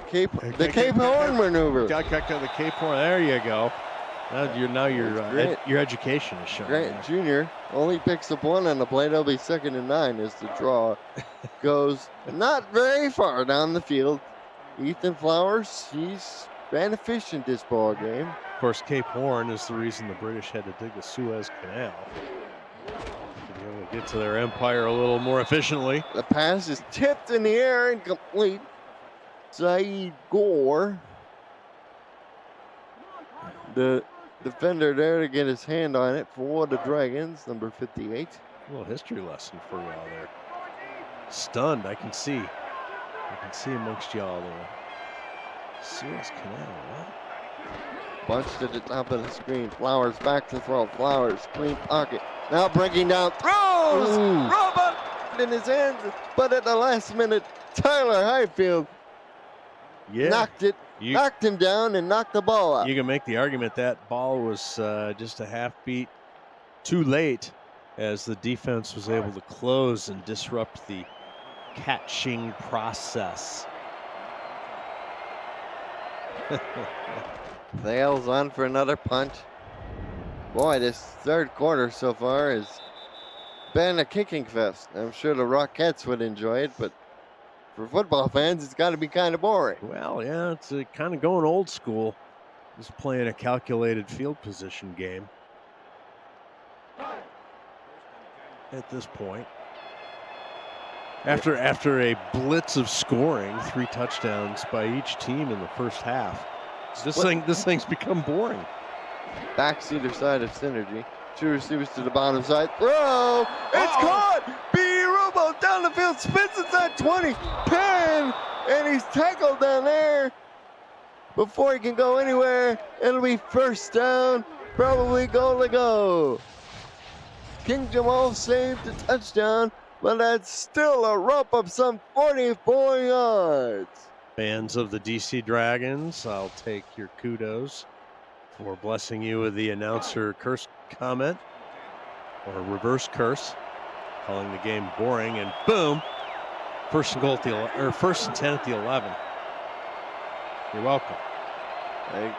Cape Horn maneuver. Got the Cape Horn. There you go. Now your education is showing. Grant Jr. only picks up 1 on the play. That'll be 2nd and 9 as the draw goes not very far down the field. Ethan Flowers, he's been efficient this ball game. Of course, Cape Horn is the reason the British had to dig the Suez Canal to be able to get to their empire a little more efficiently. The pass is tipped in the air, incomplete. Saeed Gore, the defender there to get his hand on it for the Dragons, number 58. A little history lesson for y'all there. Stunned, I can see amongst y'all there. Suez Canal, what? Bunched at the top of the screen. Flowers back to throw. Flowers, clean pocket. Now breaking down, throws! Robot in his hands, but at the last minute, Tyler Highfield knocked him down and knocked the ball out. You can make the argument that ball was just a half beat too late as the defense was able to close and disrupt the catching process. Thales on for another punt. Boy, this third quarter so far has been a kicking fest. I'm sure the Rockettes would enjoy it, but for football fans, it's got to be kind of boring. Well, yeah, it's kind of going old school. Just playing a calculated field position game at this point. After a blitz of scoring, 3 touchdowns by each team in the first half, this thing's become boring. Backs either side of Synergy. 2 receivers to the bottom side. Throw! It's caught! B. Rubo down the field, spins inside 20, 10, and he's tackled down there before he can go anywhere. It'll be first down, probably goal to go. King Jamal saved a touchdown, but that's still a rump of some 44 yards. Fans of the DC Dragons, I'll take your kudos for blessing you with the announcer curse comment, or a reverse curse, calling the game boring, and boom, first and 10 at the 11. You're welcome. I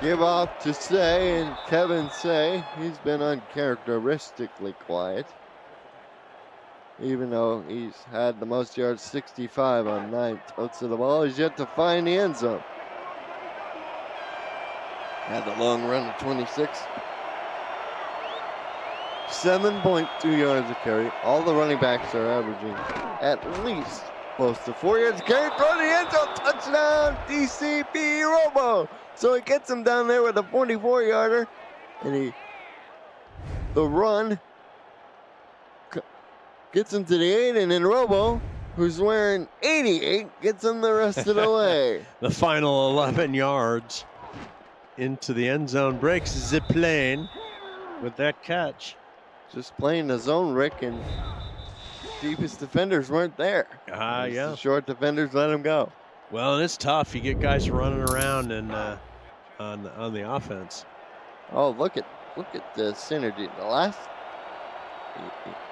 give off to Say, and Kevin Say, he's been uncharacteristically quiet, even though he's had the most yards, 65 on 9 totes of the ball. He's yet to find the end zone. Had the long run of 26. 7.2 yards a carry. All the running backs are averaging at least close to 4 yards a carry. Throw the end zone, touchdown, DCB Robo. So he gets him down there with a 44-yarder, and the run gets him to the 8, and then Robo, who's wearing 88, gets him the rest of the way. The final 11 yards into the end zone, breaks the plane with that catch. Just playing the zone, Rick, and deepest defenders weren't there. Yeah. The short defenders let him go. Well, and it's tough. You get guys running around and on the offense. Oh, look at the synergy.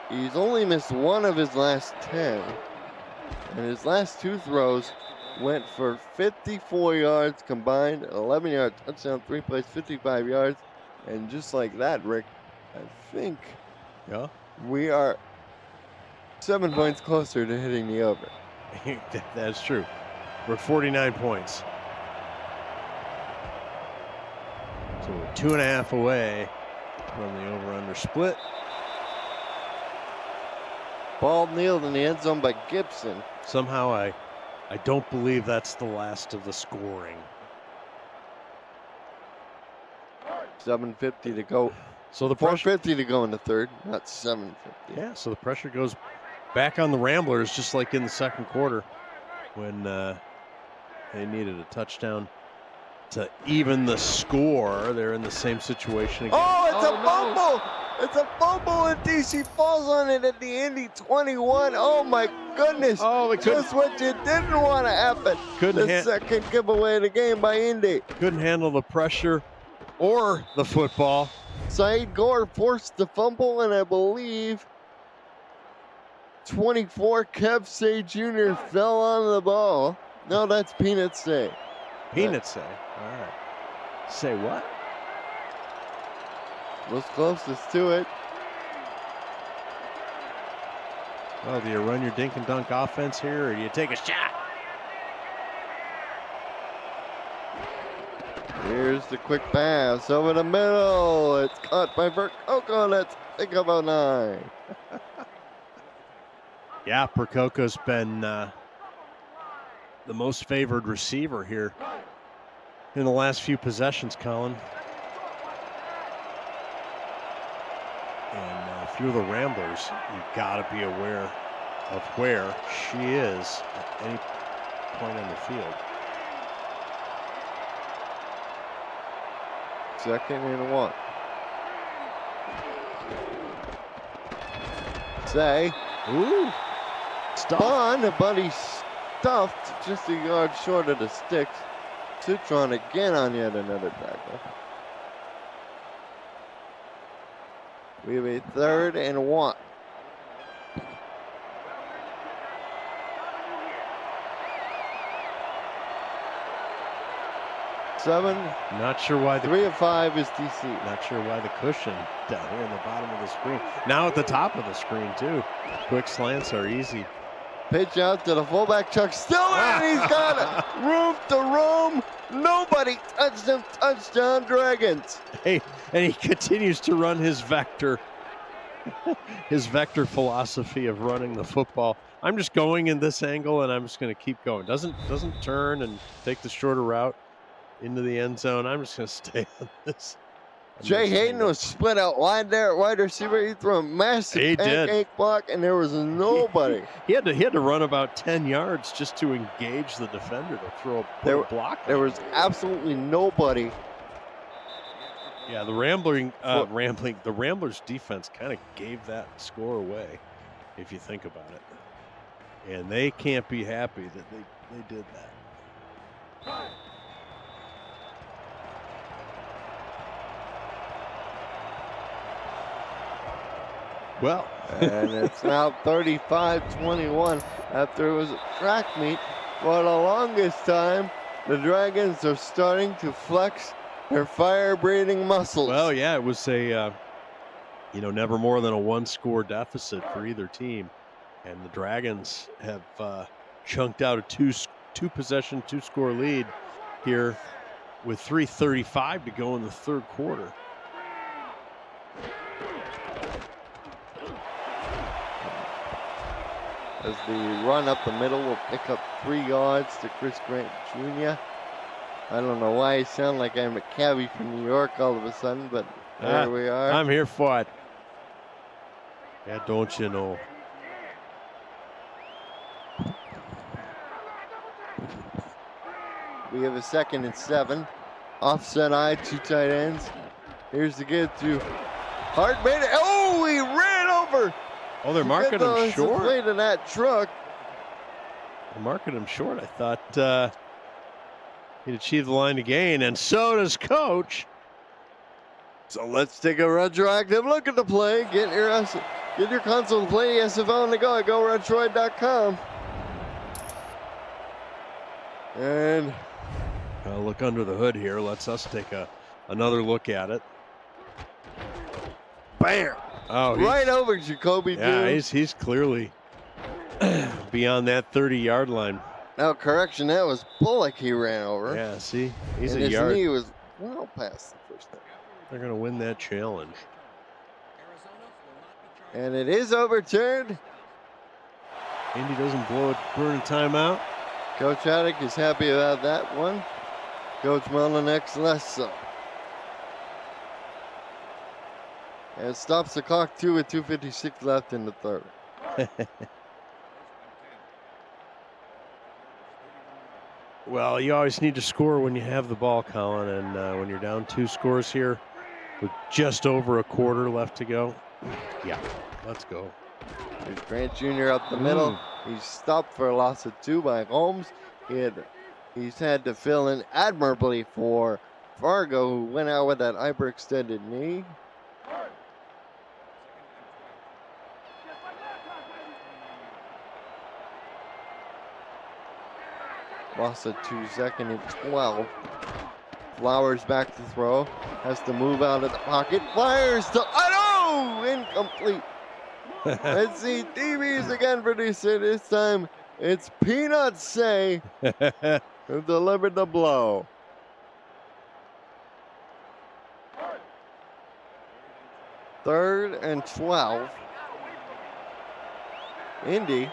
He's only missed one of his last 10, and his last 2 throws went for 54 yards combined, 11-yard touchdown, 3 plays, 55 yards, and just like that, Rick, I think we are 7 points closer to hitting the over. That's true. We're 49 points. So we're 2.5 away from the over-under split. Ball nailed in the end zone by Gibson. Somehow I don't believe that's the last of the scoring. 7:50 to go. So the pressure, 4:50 to go in the third, not 7:50. yeah, so the pressure goes back on the Ramblers, just like in the second quarter when they needed a touchdown to even the score. They're in the same situation again. Oh, it's a fumble! It's a fumble, and DC falls on it at the Indy 21. Oh my goodness! Oh, just what you didn't want to happen. The second giveaway of the game by Indy. Couldn't handle the pressure or the football. Saeed Gore forced the fumble, and I believe 24 Kev Say Jr. fell on the ball. No, that's Peanut Say. Peanut Say. All right. Say what? Was closest to it. Well, do you run your dink and dunk offense here, or do you take a shot? Here's the quick pass over the middle. It's caught by Percoco. Let's think about 9. Yeah, Percoco's been the most favored receiver here in the last few possessions, Colin. And if you're the Ramblers, you've got to be aware of where she is at any point on the field. 2nd and 1. Say. Ooh. Spun, but he's stuffed just a yard short of the sticks. Citron again on yet another tackle. We have a 3rd and 1. Seven. Not sure why 3 of 5 is DC. Not sure why the cushion down here in the bottom of the screen. Now at the top of the screen too. Quick slants are easy. Pitch out to the fullback, Chuck Still, and he's got it. Roof to room. Nobody touched him. Touchdown, Dragons. Hey, and he continues to run his vector. His vector philosophy of running the football. I'm just going in this angle, and I'm just going to keep going. Doesn't turn and take the shorter route into the end zone. I'm just going to stay on this. Jay Hayden was split out wide there at wide receiver. He threw a massive pancake block, and there was nobody. He had to run about 10 yards just to engage the defender to throw a block. There was absolutely nobody. Yeah, the Ramblers defense kind of gave that score away, if you think about it. And they can't be happy that they did that. Well, and it's now 35-21 after it was a track meet. For the longest time, the Dragons are starting to flex their fire-breathing muscles. Well, yeah, it was a, never more than a 1-score deficit for either team. And the Dragons have chunked out a two-possession, 2-score lead here with 3:35 to go in the third quarter. As the run up the middle will pick up 3 yards to Chris Grant Jr. I don't know why I sound like I'm a cabbie from New York all of a sudden, but there we are. I'm here for it. Yeah, don't you know? We have a 2nd and 7. Offset eye, 2 tight ends. Here's the get to Hart made it. Oh, he ran over. Oh, they're marking him short. Way to that truck. They're marking him short. I thought he'd achieve the line to gain, and so does Coach. So let's take a retroactive look at the play. Get your console to play SFL on the go at GoRetroid.com. And look under the hood here. Lets us take another look at it. Bam! Oh, right over Jacoby. Yeah, he's clearly beyond that 30-yard line. Now, correction, that was Bullock he ran over. Yeah, see, he's and a yard. His knee was well past the first down. They're going to win that challenge. And it is overturned. Indy doesn't burn a timeout. Coach Haddock is happy about that one. Coach Mullinex less so. And it stops the clock too with 2:56 left in the third. Well, you always need to score when you have the ball, Colin, and when you're down 2 scores here with just over a quarter left to go. Yeah, let's go. There's Grant Jr. up the middle. He's stopped for a loss of 2 by Holmes. He's had to fill in admirably for Fargo, who went out with that hyperextended knee. Loss of 2, 2nd and 12. Flowers back to throw. Has to move out of the pocket. Fires to, incomplete. Let's see, DBs again producer. This time it's Peanuts Say who delivered the blow. Third and 12. Indy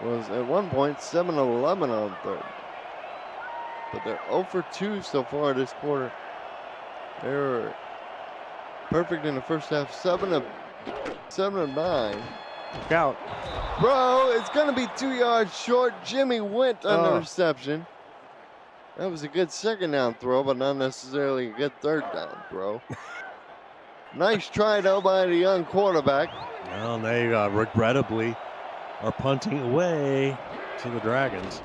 was at one point 7-11 on third. But they're 0 for 2 so far this quarter. They were perfect in the first half, 7 of 9. Look out. Bro, it's going to be 2 yards short. Jimmy went on the reception. That was a good 2nd down throw, but not necessarily a good 3rd down throw. Nice try, though, by the young quarterback. Well, they regrettably are punting away to the Dragons.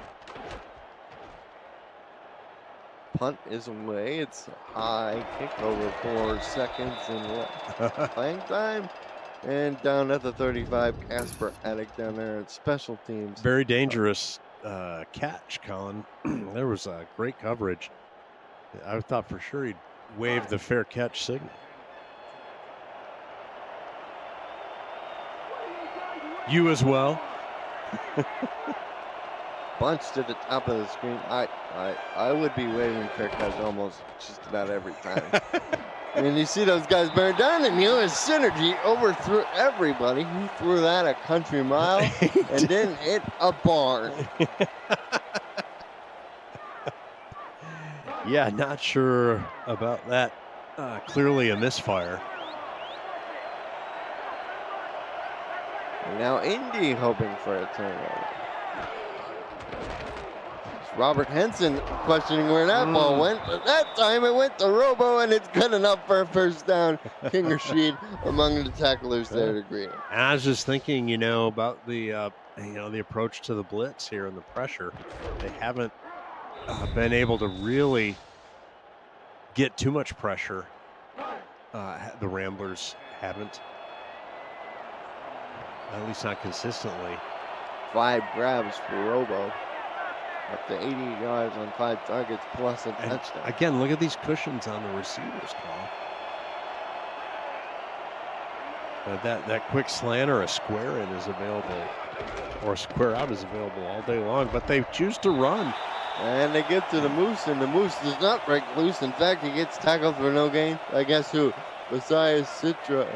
Punt is away. It's a high kick over 4 seconds and playing time. And down at the 35, Casper Attic down there at special teams. Very dangerous catch, Colin. There was great coverage. I thought for sure he'd wave the fair catch signal. You as well. Bunch to the top of the screen. I would be waving fair catch almost just about every time. I mean, you see those guys bear down, and his synergy overthrew everybody. He threw that a country mile and then hit a barn. Yeah, not sure about that. Clearly a misfire. And now Indy hoping for a turnover. Robert Henson questioning where that ball went, but that time it went to Robo, and it's good enough for a first down. King Rashid among the tacklers there to greet him. And I was just thinking, about the the approach to the blitz here and the pressure. They haven't been able to really get too much pressure. The Ramblers haven't, at least not consistently. 5 grabs for Robo. Up to 80 yards on 5 targets plus a touchdown. Again, look at these cushions on the receivers, Paul. That quick slant or a square in is available, or a square out is available all day long, but they choose to run And they get to the Moose, and the Moose does not break loose. In fact, he gets tackled for no gain. I guess who? Messiah Citrion,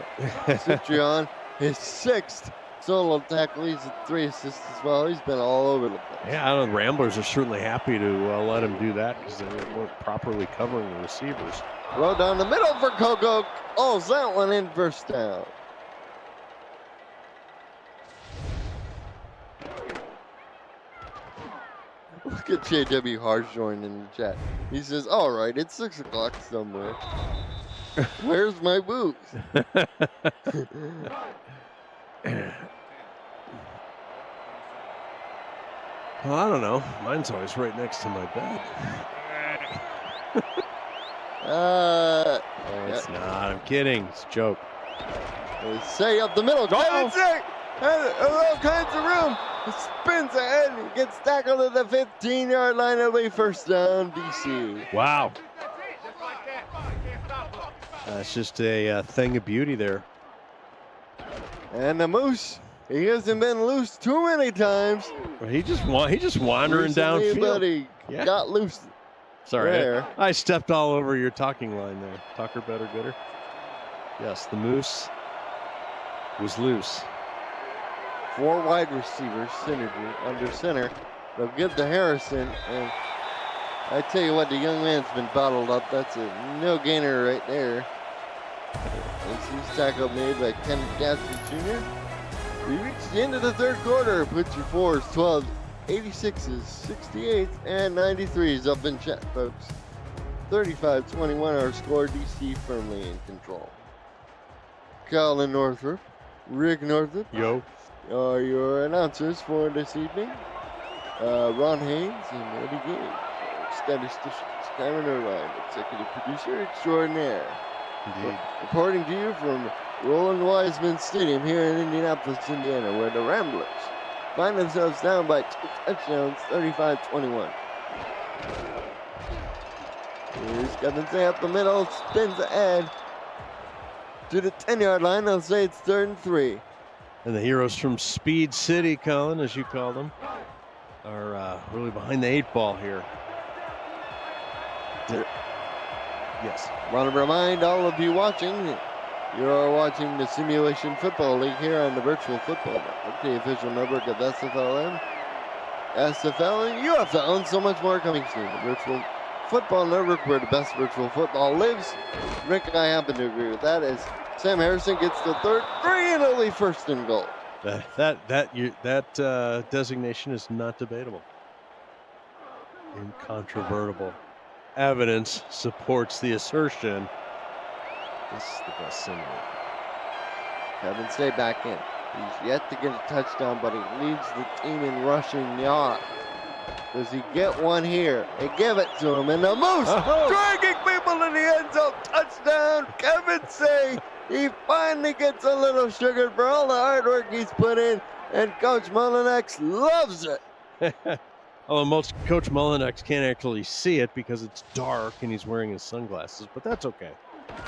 his 6th solo tackle. He's 3 assists as well. He's been all over the place. Yeah, I know the Ramblers are certainly happy to let him do that because they weren't properly covering the receivers. Throw down the middle for Coco. Oh, that one in, first down. Look at JW Harshorn in the chat. He says, all right, it's 6 o'clock somewhere. Where's my boots? Well, I don't know. Mine's always right next to my bed. No, It's not. I'm kidding. It's a joke. Say up the middle. Kevin Say has all kinds of room. He spins ahead and gets tackled at the 15-yard line. It'll be first down, DC. Wow. That's just a thing of beauty there. And the Moose, he hasn't been loose too many times. He just wandering downfield. But he Yeah. got loose. Sorry, there. I stepped all over your talking line there. Talker, better, gooder. Yes, the Moose was loose. 4 wide receivers, synergy under center. They'll give to Harrison, and I tell you what, the young man's been bottled up. That's a no gainer right there. He's tackle made by Ken Gadsden Jr. We reached the end of the third quarter. Put your 4s, 12s, 86s, 68s, and 93s up in chat, folks. 35-21 our score. DC firmly in control. Colin Northrup, Rick Northrup. Yo. Are your announcers for this evening. Ron Haynes and Eddie Gage. Statisticians, Cameron Irvine, executive producer extraordinaire. Indeed. Reporting to you from Roland Wiseman Stadium here in Indianapolis, Indiana, where the Ramblers find themselves down by 2 touchdowns, 35-21. Here's Kevin Say up the middle, spins ahead to the 10-yard line. They'll say it's 3rd and 3. And the heroes from Speed City, Colin, as you call them, are really behind the 8 ball here. Yes. Want to remind all of you watching, you are watching the Simulation Football League here on the Virtual Football Network, the official network of SFL, SFL, and UFL, and so much more coming soon. The Virtual Football Network, where the best virtual football lives. Rick and I happen to agree with that, as Sam Harrison gets the 3rd, 3 and only 1st and goal. That designation is not debatable. Incontrovertible. Evidence supports the assertion. This is the best simulator. Kevin Say back in. He's yet to get a touchdown, but he leads the team in rushing yards. Does he get one here? They give it to him, and the Moose dragging people in the end zone. Touchdown, Kevin Say. He finally gets a little sugar for all the hard work he's put in, and Coach Mullinex loves it. Although Coach Mullinex can't actually see it because it's dark and he's wearing his sunglasses, but that's okay.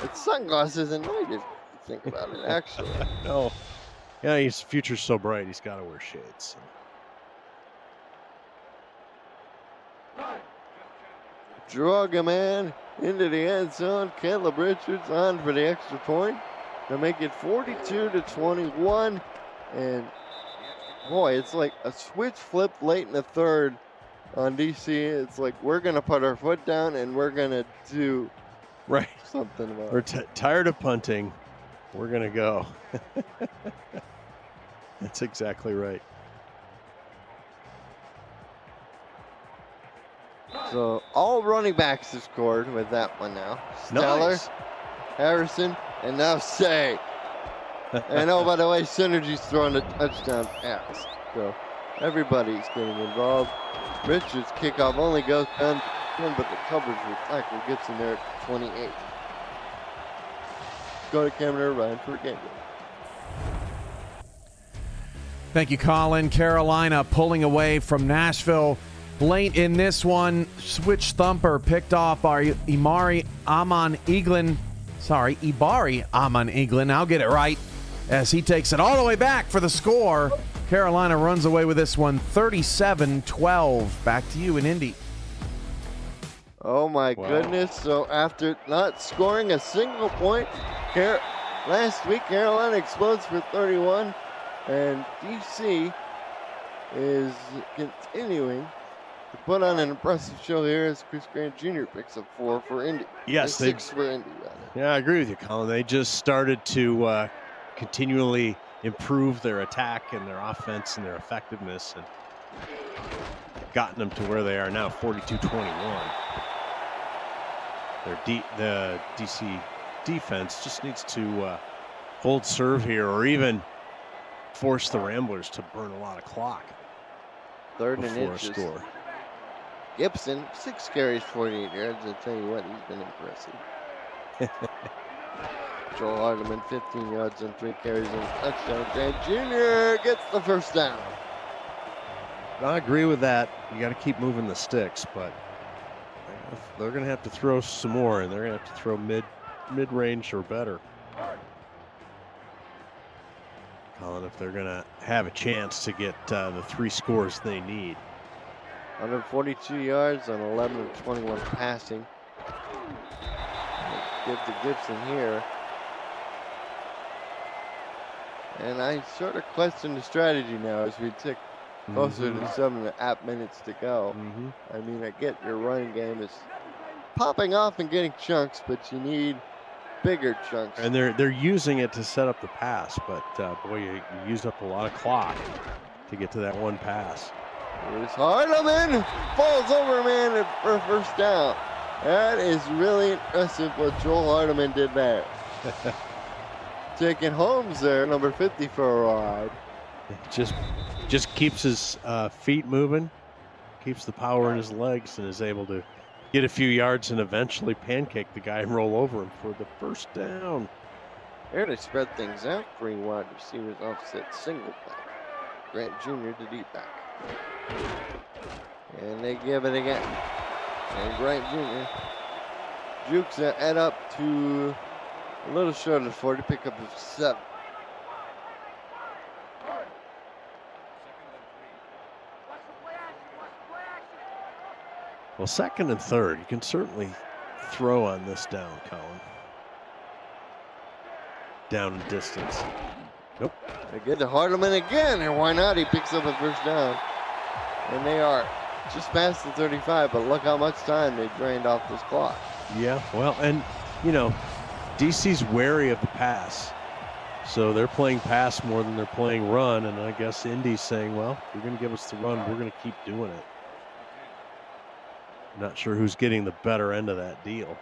It's sunglasses and night if you think about it, actually. No. Yeah, his future's so bright, he's got to wear shades. Drug a man into the end zone. Caleb Richards on for the extra point to make it 42-21. And boy, it's like a switch flip late in the third on DC. It's like we're going to put our foot down and we're going to do something about We're it. tired of punting. We're going to go. That's exactly right. So all running backs have scored with that one now. Stellar, Nice. Harrison, and now Say. And oh, by the way, Synergy's throwing a touchdown pass. So everybody's getting involved. Richards' kickoff only goes down, but the coverage with tackle gets in there at 28. Go to Cameron Irvine for a game. Thank you, Colin. Carolina pulling away from Nashville late in this one. Switch thumper picked off our Ibari Aman Eaglin. I'll get it right as he takes it all the way back for the score. Carolina runs away with this one 37-12. Back to you in Indy. Oh my Wow. goodness. So after not scoring a single point, last week Carolina explodes for 31, and DC is continuing to put on an impressive show here as Chris Grant Jr. picks up 4 for Indy. Yes, 6 for Indy, rather. Yeah, I agree with you, Colin. They just started to continually improve their attack and their offense and their effectiveness, and gotten them to where they are now, 42-21. The DC defense just needs to hold serve here, or even force the Ramblers to burn a lot of clock 3rd and before a inches. score. Gibson, 6 carries, 48 yards. I'll tell you what, he's been impressive. Joel Hardiman, 15 yards and 3 carries and a touchdown. Grant Jr. gets the first down. I agree with that. You got to keep moving the sticks, but they're going to have to throw some more, and they're going to have to throw mid-range or better, Colin, if they're going to have a chance to get the 3 scores they need. 142 yards on 11 of 21 passing. Give to Gibson here. And I sort of question the strategy now as we tick closer to 7.5 minutes to go. I mean, I get your running game is popping off and getting chunks, but you need bigger chunks. And they're using it to set up the pass, but boy, you used up a lot of clock to get to that one pass. Here's Hardiman, falls over a man for a first down. That is really impressive what Joel Hardiman did there. Taking Holmes there, number 50, for a ride. Just keeps his feet moving, keeps the power in his legs, and is able to get a few yards and eventually pancake the guy and roll over him for the first down. Here to spread things out, 3 wide receivers offset single back. Grant Jr. to deep back. And they give it again. And Grant Jr. jukes it up to a little short of 40, pick up of 7. Well, 2nd and 3rd, you can certainly throw on this down, Colin. Down in distance. Nope. They get to Hardiman again, and why not? He picks up a first down. And they are just past the 35, but look how much time they drained off this clock. Yeah, well, and, you know, DC's wary of the pass. So they're playing pass more than they're playing run, and I guess Indy's saying, well, if you're going to give us the run, we're going to keep doing it. Not sure who's getting the better end of that deal.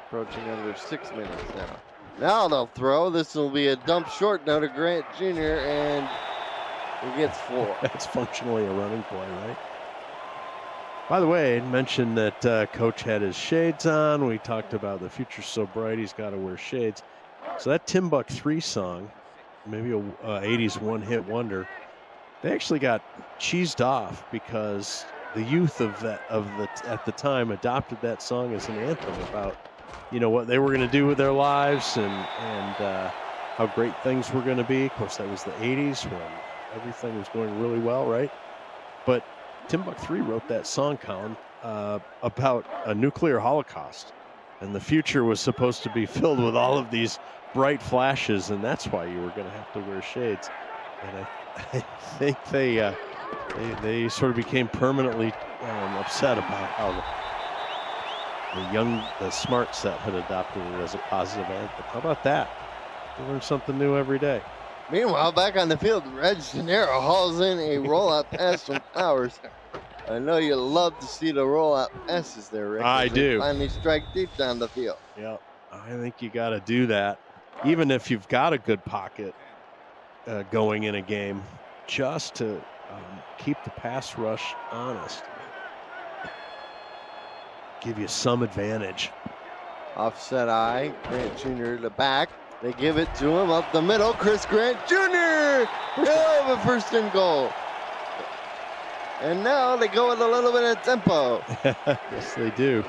Approaching under 6 minutes now. Now they'll throw. This will be a dump short now to Grant Jr., and he gets 4. That's functionally a running play, right? By the way, I mentioned that Coach had his shades on. We talked about the future's so bright, he's got to wear shades. So that Timbuk 3 song, maybe a 80s one-hit wonder, they actually got cheesed off because the youth at the time adopted that song as an anthem about, you know, what they were going to do with their lives and how great things were going to be. Of course, that was the 80s when everything was going really well, right? But Timbuk 3 wrote that song, Colin, about a nuclear holocaust. And the future was supposed to be filled with all of these bright flashes, and that's why you were going to have to wear shades. And I think they sort of became permanently upset about how the smart set had adopted it as a positive anthem. How about that? You learn something new every day. Meanwhile, back on the field, Reg Gennaro hauls in a rollout pass from Flowers. I know you love to see the rollout passes there, Rick. I do. Finally strike deep down the field. Yeah, I think you got to do that. Even if you've got a good pocket going in a game, just to keep the pass rush honest. Give you some advantage. Offset eye, Grant Jr. to back. They give it to him up the middle. Chris Grant Jr. He'll have a first and goal. And now they go with a little bit of tempo. Yes, they do.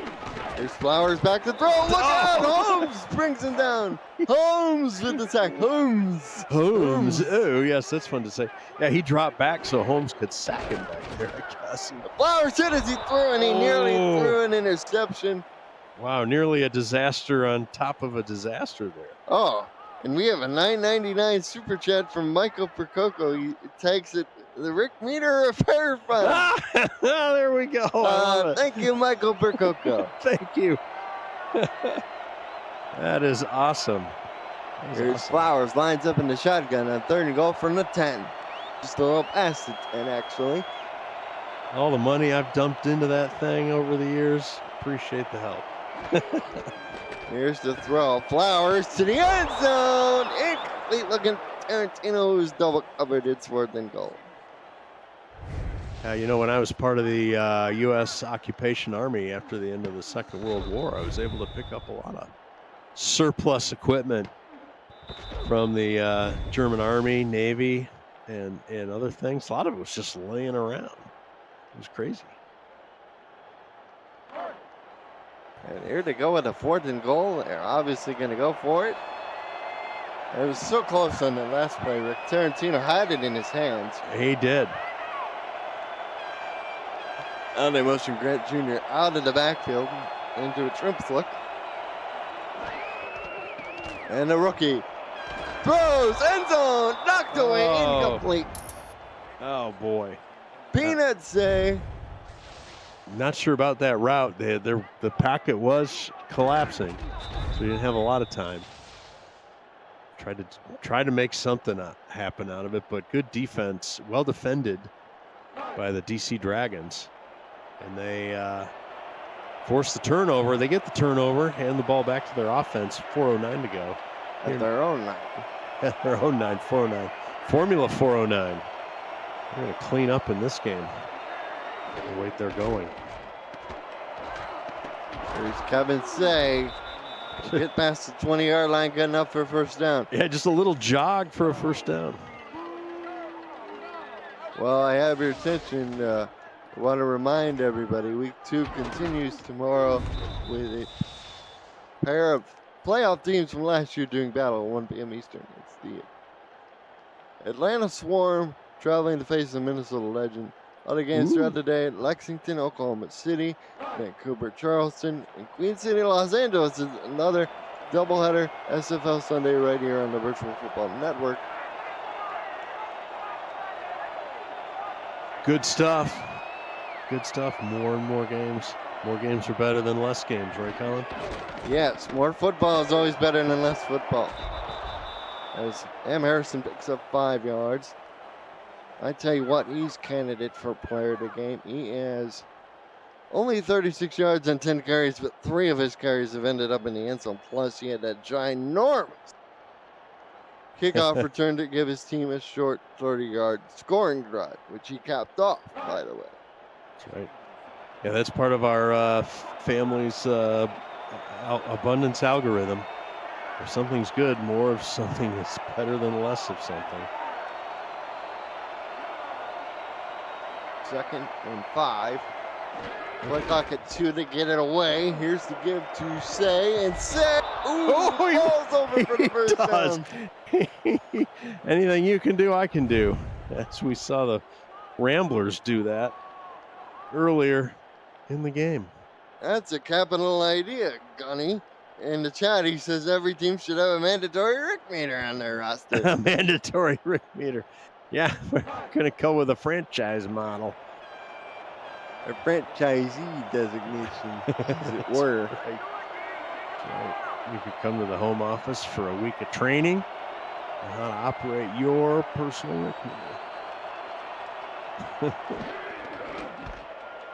Here's Flowers back to throw. Look out! Holmes brings him down. Holmes with the sack. Holmes. Oh, yes, that's fun to say. Yeah, he dropped back so Holmes could sack him back there, I guess. Flowers hit as he threw, and he nearly threw an interception. Wow, nearly a disaster on top of a disaster there. Oh, and we have a $9.99 super chat from Michael Percoco. He tags it the Rick Meter Repair Fund. There we go. I love it. Thank you, Michael Percoco. Thank you. That is awesome. Here's Flowers, lines up in the shotgun on 3rd and goal from the 10. Just a little past the 10, actually. All the money I've dumped into that thing over the years, appreciate the help. Here's the throw. Flowers to the end zone. Incomplete looking. Tarantino, who's double covered. It's 4th and goal. You know, when I was part of the U.S. occupation army after the end of the Second World War, I was able to pick up a lot of surplus equipment from the German Army, Navy, and other things. A lot of it was just laying around. It was crazy. And here to go with a 4th and goal. They're obviously going to go for it. It was so close on the last play. Rick Tarantino had it in his hands. He did. And they motion Grant Jr. out of the backfield into a Trimps look. And the rookie throws, end zone, knocked away, incomplete. Oh, boy. Peanuts say. Not sure about that route. The packet was collapsing, so you didn't have a lot of time. Tried to make something happen out of it, but good defense, well defended by the DC Dragons. And they force the turnover. They get the turnover, hand the ball back to their offense. 4:09 to go. At their own 9. At their own 9, 4:09. Formula 4:09. They're going to clean up in this game. The way they're going. Here's Kevin Say. Get past the 20-yard line, good enough for a first down. Yeah, just a little jog for a first down. Well, I have your attention. I want to remind everybody, week 2 continues tomorrow with a pair of playoff teams from last year doing battle at 1 p.m. Eastern. It's the Atlanta Swarm traveling to face the Minnesota Legend. Other games throughout the day: Lexington, Oklahoma City, Vancouver, Charleston, and Queen City, Los Angeles is another doubleheader. SFL Sunday right here on the Virtual Football Network. Good stuff. Good stuff. More and more games. More games are better than less games, right, Colin? Yes, more football is always better than less football. As Am Harrison picks up 5 yards. I tell you what, he's candidate for player of the game. He has only 36 yards and 10 carries, but 3 of his carries have ended up in the end zone. Plus, he had that ginormous kickoff return to give his team a short 30-yard scoring drive, which he capped off, by the way. That's right. Yeah, that's part of our family's abundance algorithm. If something's good, more of something is better than less of something. 2nd and 5. Play clock at 2 to get it away. Here's the give to Say, and Say, falls over for the first down. Anything you can do, I can do. As we saw the Ramblers do that earlier in the game. That's a capital idea, Gunny. In the chat, he says every team should have a mandatory Rick meter on their roster. A mandatory Rick meter. Yeah, we're going to go with a franchise model. A franchisee designation, as it were. Right. Right. You could come to the home office for a week of training on how to operate your personal Rick meter.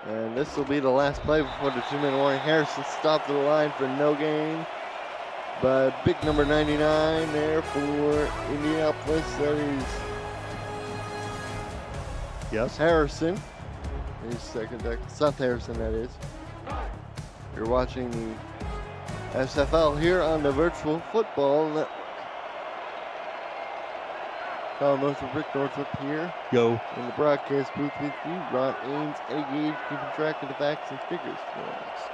And this will be the last play before the 2-minute warning. Harrison stopped at the line for no gain. But big number 99 there for Indianapolis. That is Harrison. His second deck. Seth Harrison, that is. You're watching the SFL here on the Virtual Football Network. Colin Northrup, Rick Northrup here. Go. In the broadcast booth with you, Ron Ames, Eddie Gage, keeping track of the facts and figures for us.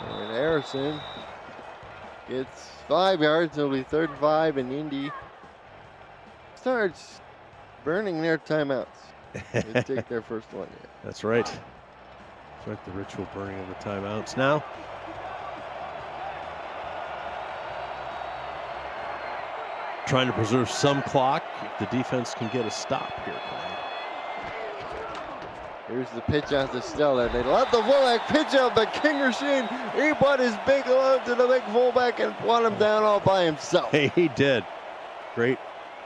And Harrison gets 5 yards. It'll be 3rd and 5, and Indy starts burning their timeouts. They take their first one here. That's right. That's right, the ritual burning of the timeouts now. Trying to preserve some clock if the defense can get a stop here tonight. Here's the pitch out to Stellar. They let the fullback pitch out, but King Rashid, he put his big load to the big fullback and brought him down all by himself. Hey, he did. Great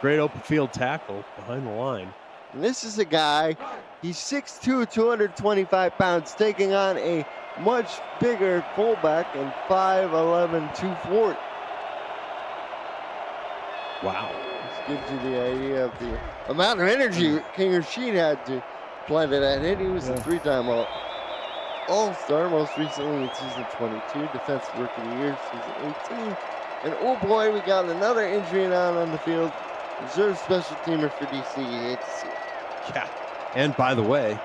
open field tackle behind the line. And this is a guy, he's 6'2", 225 pounds, taking on a much bigger fullback and 5'11", 240. Wow. This gives you the idea of the amount of energy King Rashid had to apply to that hit. He was a 3-time All-Star, most recently in season 22, Defensive Rookie of the Year, season 18. And oh boy, we got another injury now on the field. Reserve special teamer for DC. You hate to see it. Yeah. And by the way,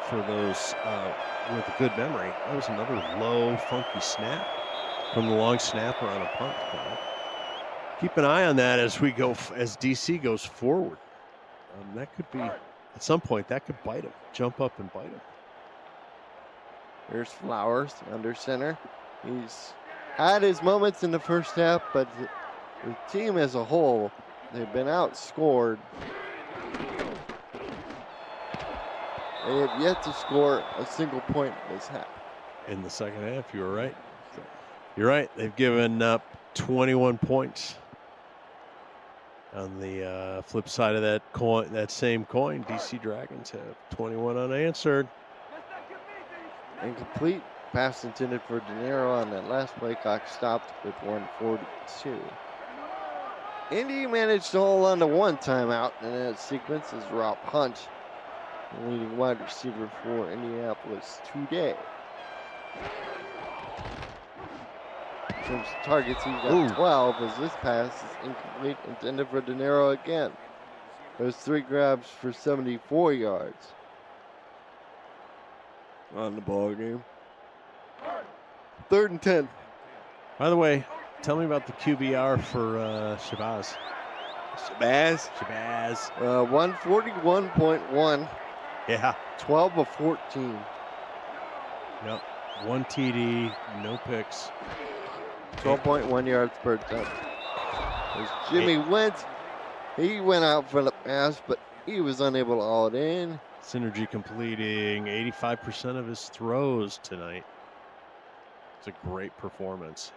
for those with a good memory, that was another low, funky snap from the long snapper on a punt. Keep an eye on that as we go, as DC goes forward. That could be, at some point, that could bite him, jump up and bite him. There's Flowers under center. He's had his moments in the first half, but the team as a whole, they've been outscored. They have yet to score a single point in this half. In the second half, you were right. You're right. They've given up 21 points. On the flip side of that coin, that same coin, DC Dragons have 21 unanswered. Incomplete pass intended for De Niro on that last play. Cox stopped with 142. Indy managed to hold on to 1 timeout in that sequence as Rob Hunt, the leading wide receiver for Indianapolis today. In terms of targets, he's got 12 as this pass is incomplete, intended for De Niro again. There's 3 grabs for 74 yards on the ball game. 3rd and 10. By the way, tell me about the QBR for Shabazz. Shabazz? Shabazz. 141.1. Yeah. 12 of 14. Yep. 1 TD, no picks. 12.1 yards per attempt. There's Jimmy Wentz. He went out for the pass, but he was unable to haul it in. Synergy completing 85% of his throws tonight. It's a great performance.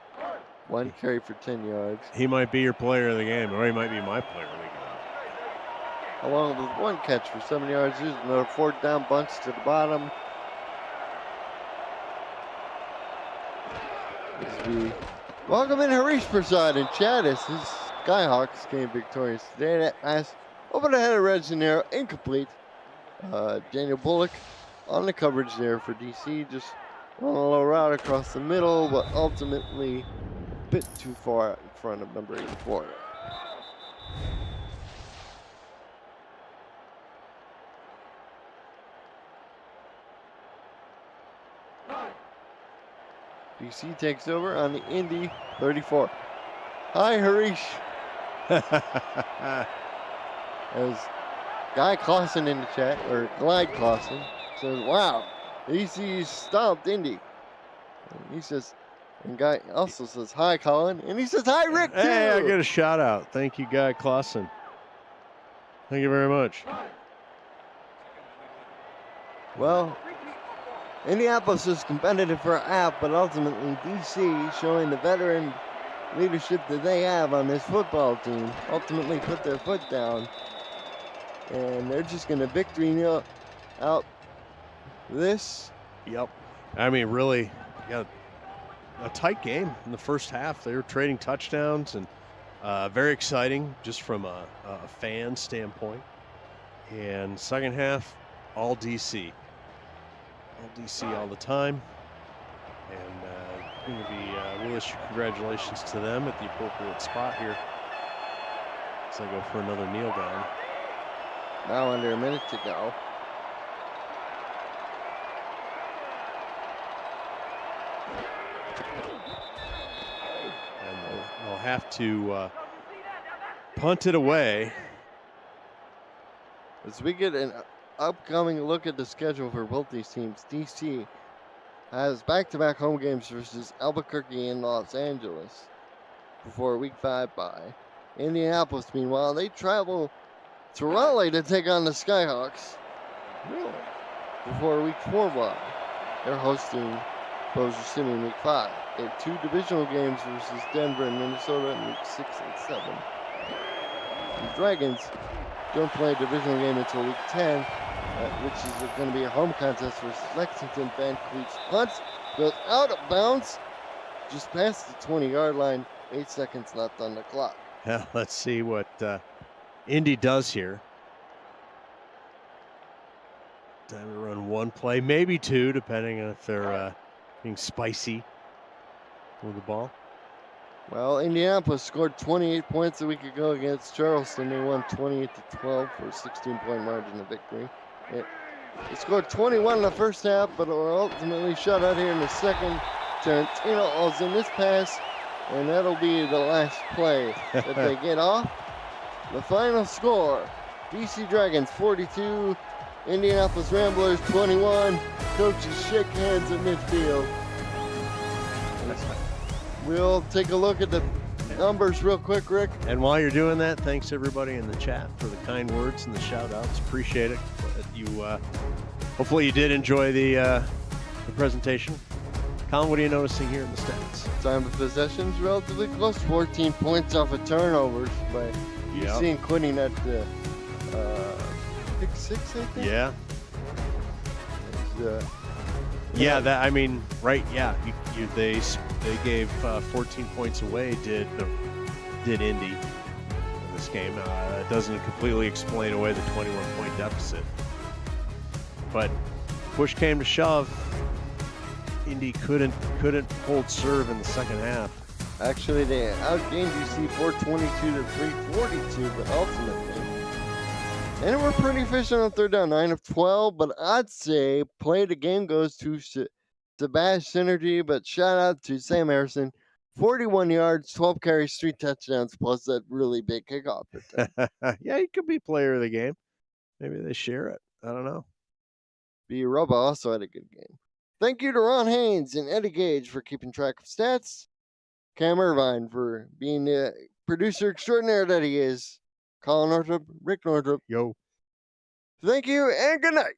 1 carry for 10 yards. He might be your player of the game, or he might be my player of the game. Along with 1 catch for 7 yards. There's another 4th down bunch to the bottom. As we welcome in Harish Prasad and Chad as his Skyhawks came victorious today. That pass over the head of Red Gennaro, incomplete. Daniel Bullock on the coverage there for DC, just on a low route across the middle, but ultimately a bit too far out in front of number 84. DC takes over on the Indy 34. Hi, Harish. As Guy Clausen in the chat, or Glide Clausen, says, wow, DC stomped Indy. And he says, and Guy also says, hi, Colin. And he says, hi, Rick, too. Hey, I get a shout out. Thank you, Guy Clausen. Thank you very much. Well, Indianapolis is competitive for a half, but ultimately DC, showing the veteran leadership that they have on this football team, ultimately put their foot down. And they're just going to victory out this. Yep. I mean, really, got a tight game in the first half. They were trading touchdowns and very exciting just from a fan standpoint. And second half, all DC. All DC all the time. And going to be, we'll issue congratulations to them at the appropriate spot here. As I go for another kneel down. Now under a minute to go. And they'll have to punt it away. As we get an upcoming look at the schedule for both these teams, DC has back-to-back home games versus Albuquerque and Los Angeles before a Week 5 bye. Indianapolis, meanwhile, they travel to Raleigh to take on the Skyhawks. Really? Before a Week 4 bye. They're hosting Bossier City in Week 5. They have 2 divisional games versus Denver and Minnesota in Week 6 and 7. The Dragons don't play a divisional game until Week 10, which is going to be a home contest versus Lexington. Van Cleef's punt goes out of bounds, just past the 20-yard line. 8 seconds left on the clock. Yeah, let's see what Indy does here. Time to run 1 play, maybe 2, depending on if they're being spicy with the ball. Well, Indianapolis scored 28 points a week ago against Charleston. They won 28-12 for a 16-point margin of victory. They scored 21 in the first half, but were ultimately shut out here in the second. Tarantino alls in this pass, and that'll be the last play that they get off. The final score, DC Dragons 42, Indianapolis Ramblers 21. Coaches shake hands at midfield. We'll take a look at the numbers real quick, Rick. And while you're doing that, thanks everybody in the chat for the kind words and the shout outs. Appreciate it. You hopefully you did enjoy the presentation. Colin, what are you noticing here in the stats? Time of possession is relatively close, 14 points off of turnovers, but you've seen Quinning at the pick 6, I think. Yeah. Yeah, that, I mean, right? Yeah, they gave 14 points away. Did Indy in this game? It doesn't completely explain away the 21-point deficit, but push came to shove. Indy couldn't hold serve in the second half. Actually, they outgained UC 422 to 342, but ultimately, and we're pretty efficient on third down, 9 of 12. But I'd say play the game goes to Sebastian Synergy, but shout out to Sam Harrison, 41 yards, 12 carries, 3 touchdowns, plus that really big kickoff return. Yeah, he could be player of the game. Maybe they share it. I don't know. B. Rubba also had a good game. Thank you to Ron Haynes and Eddie Gage for keeping track of stats. Cam Irvine for being the producer extraordinaire that he is. Colin Northrop, Rick Northrop. Yo. Thank you and good night.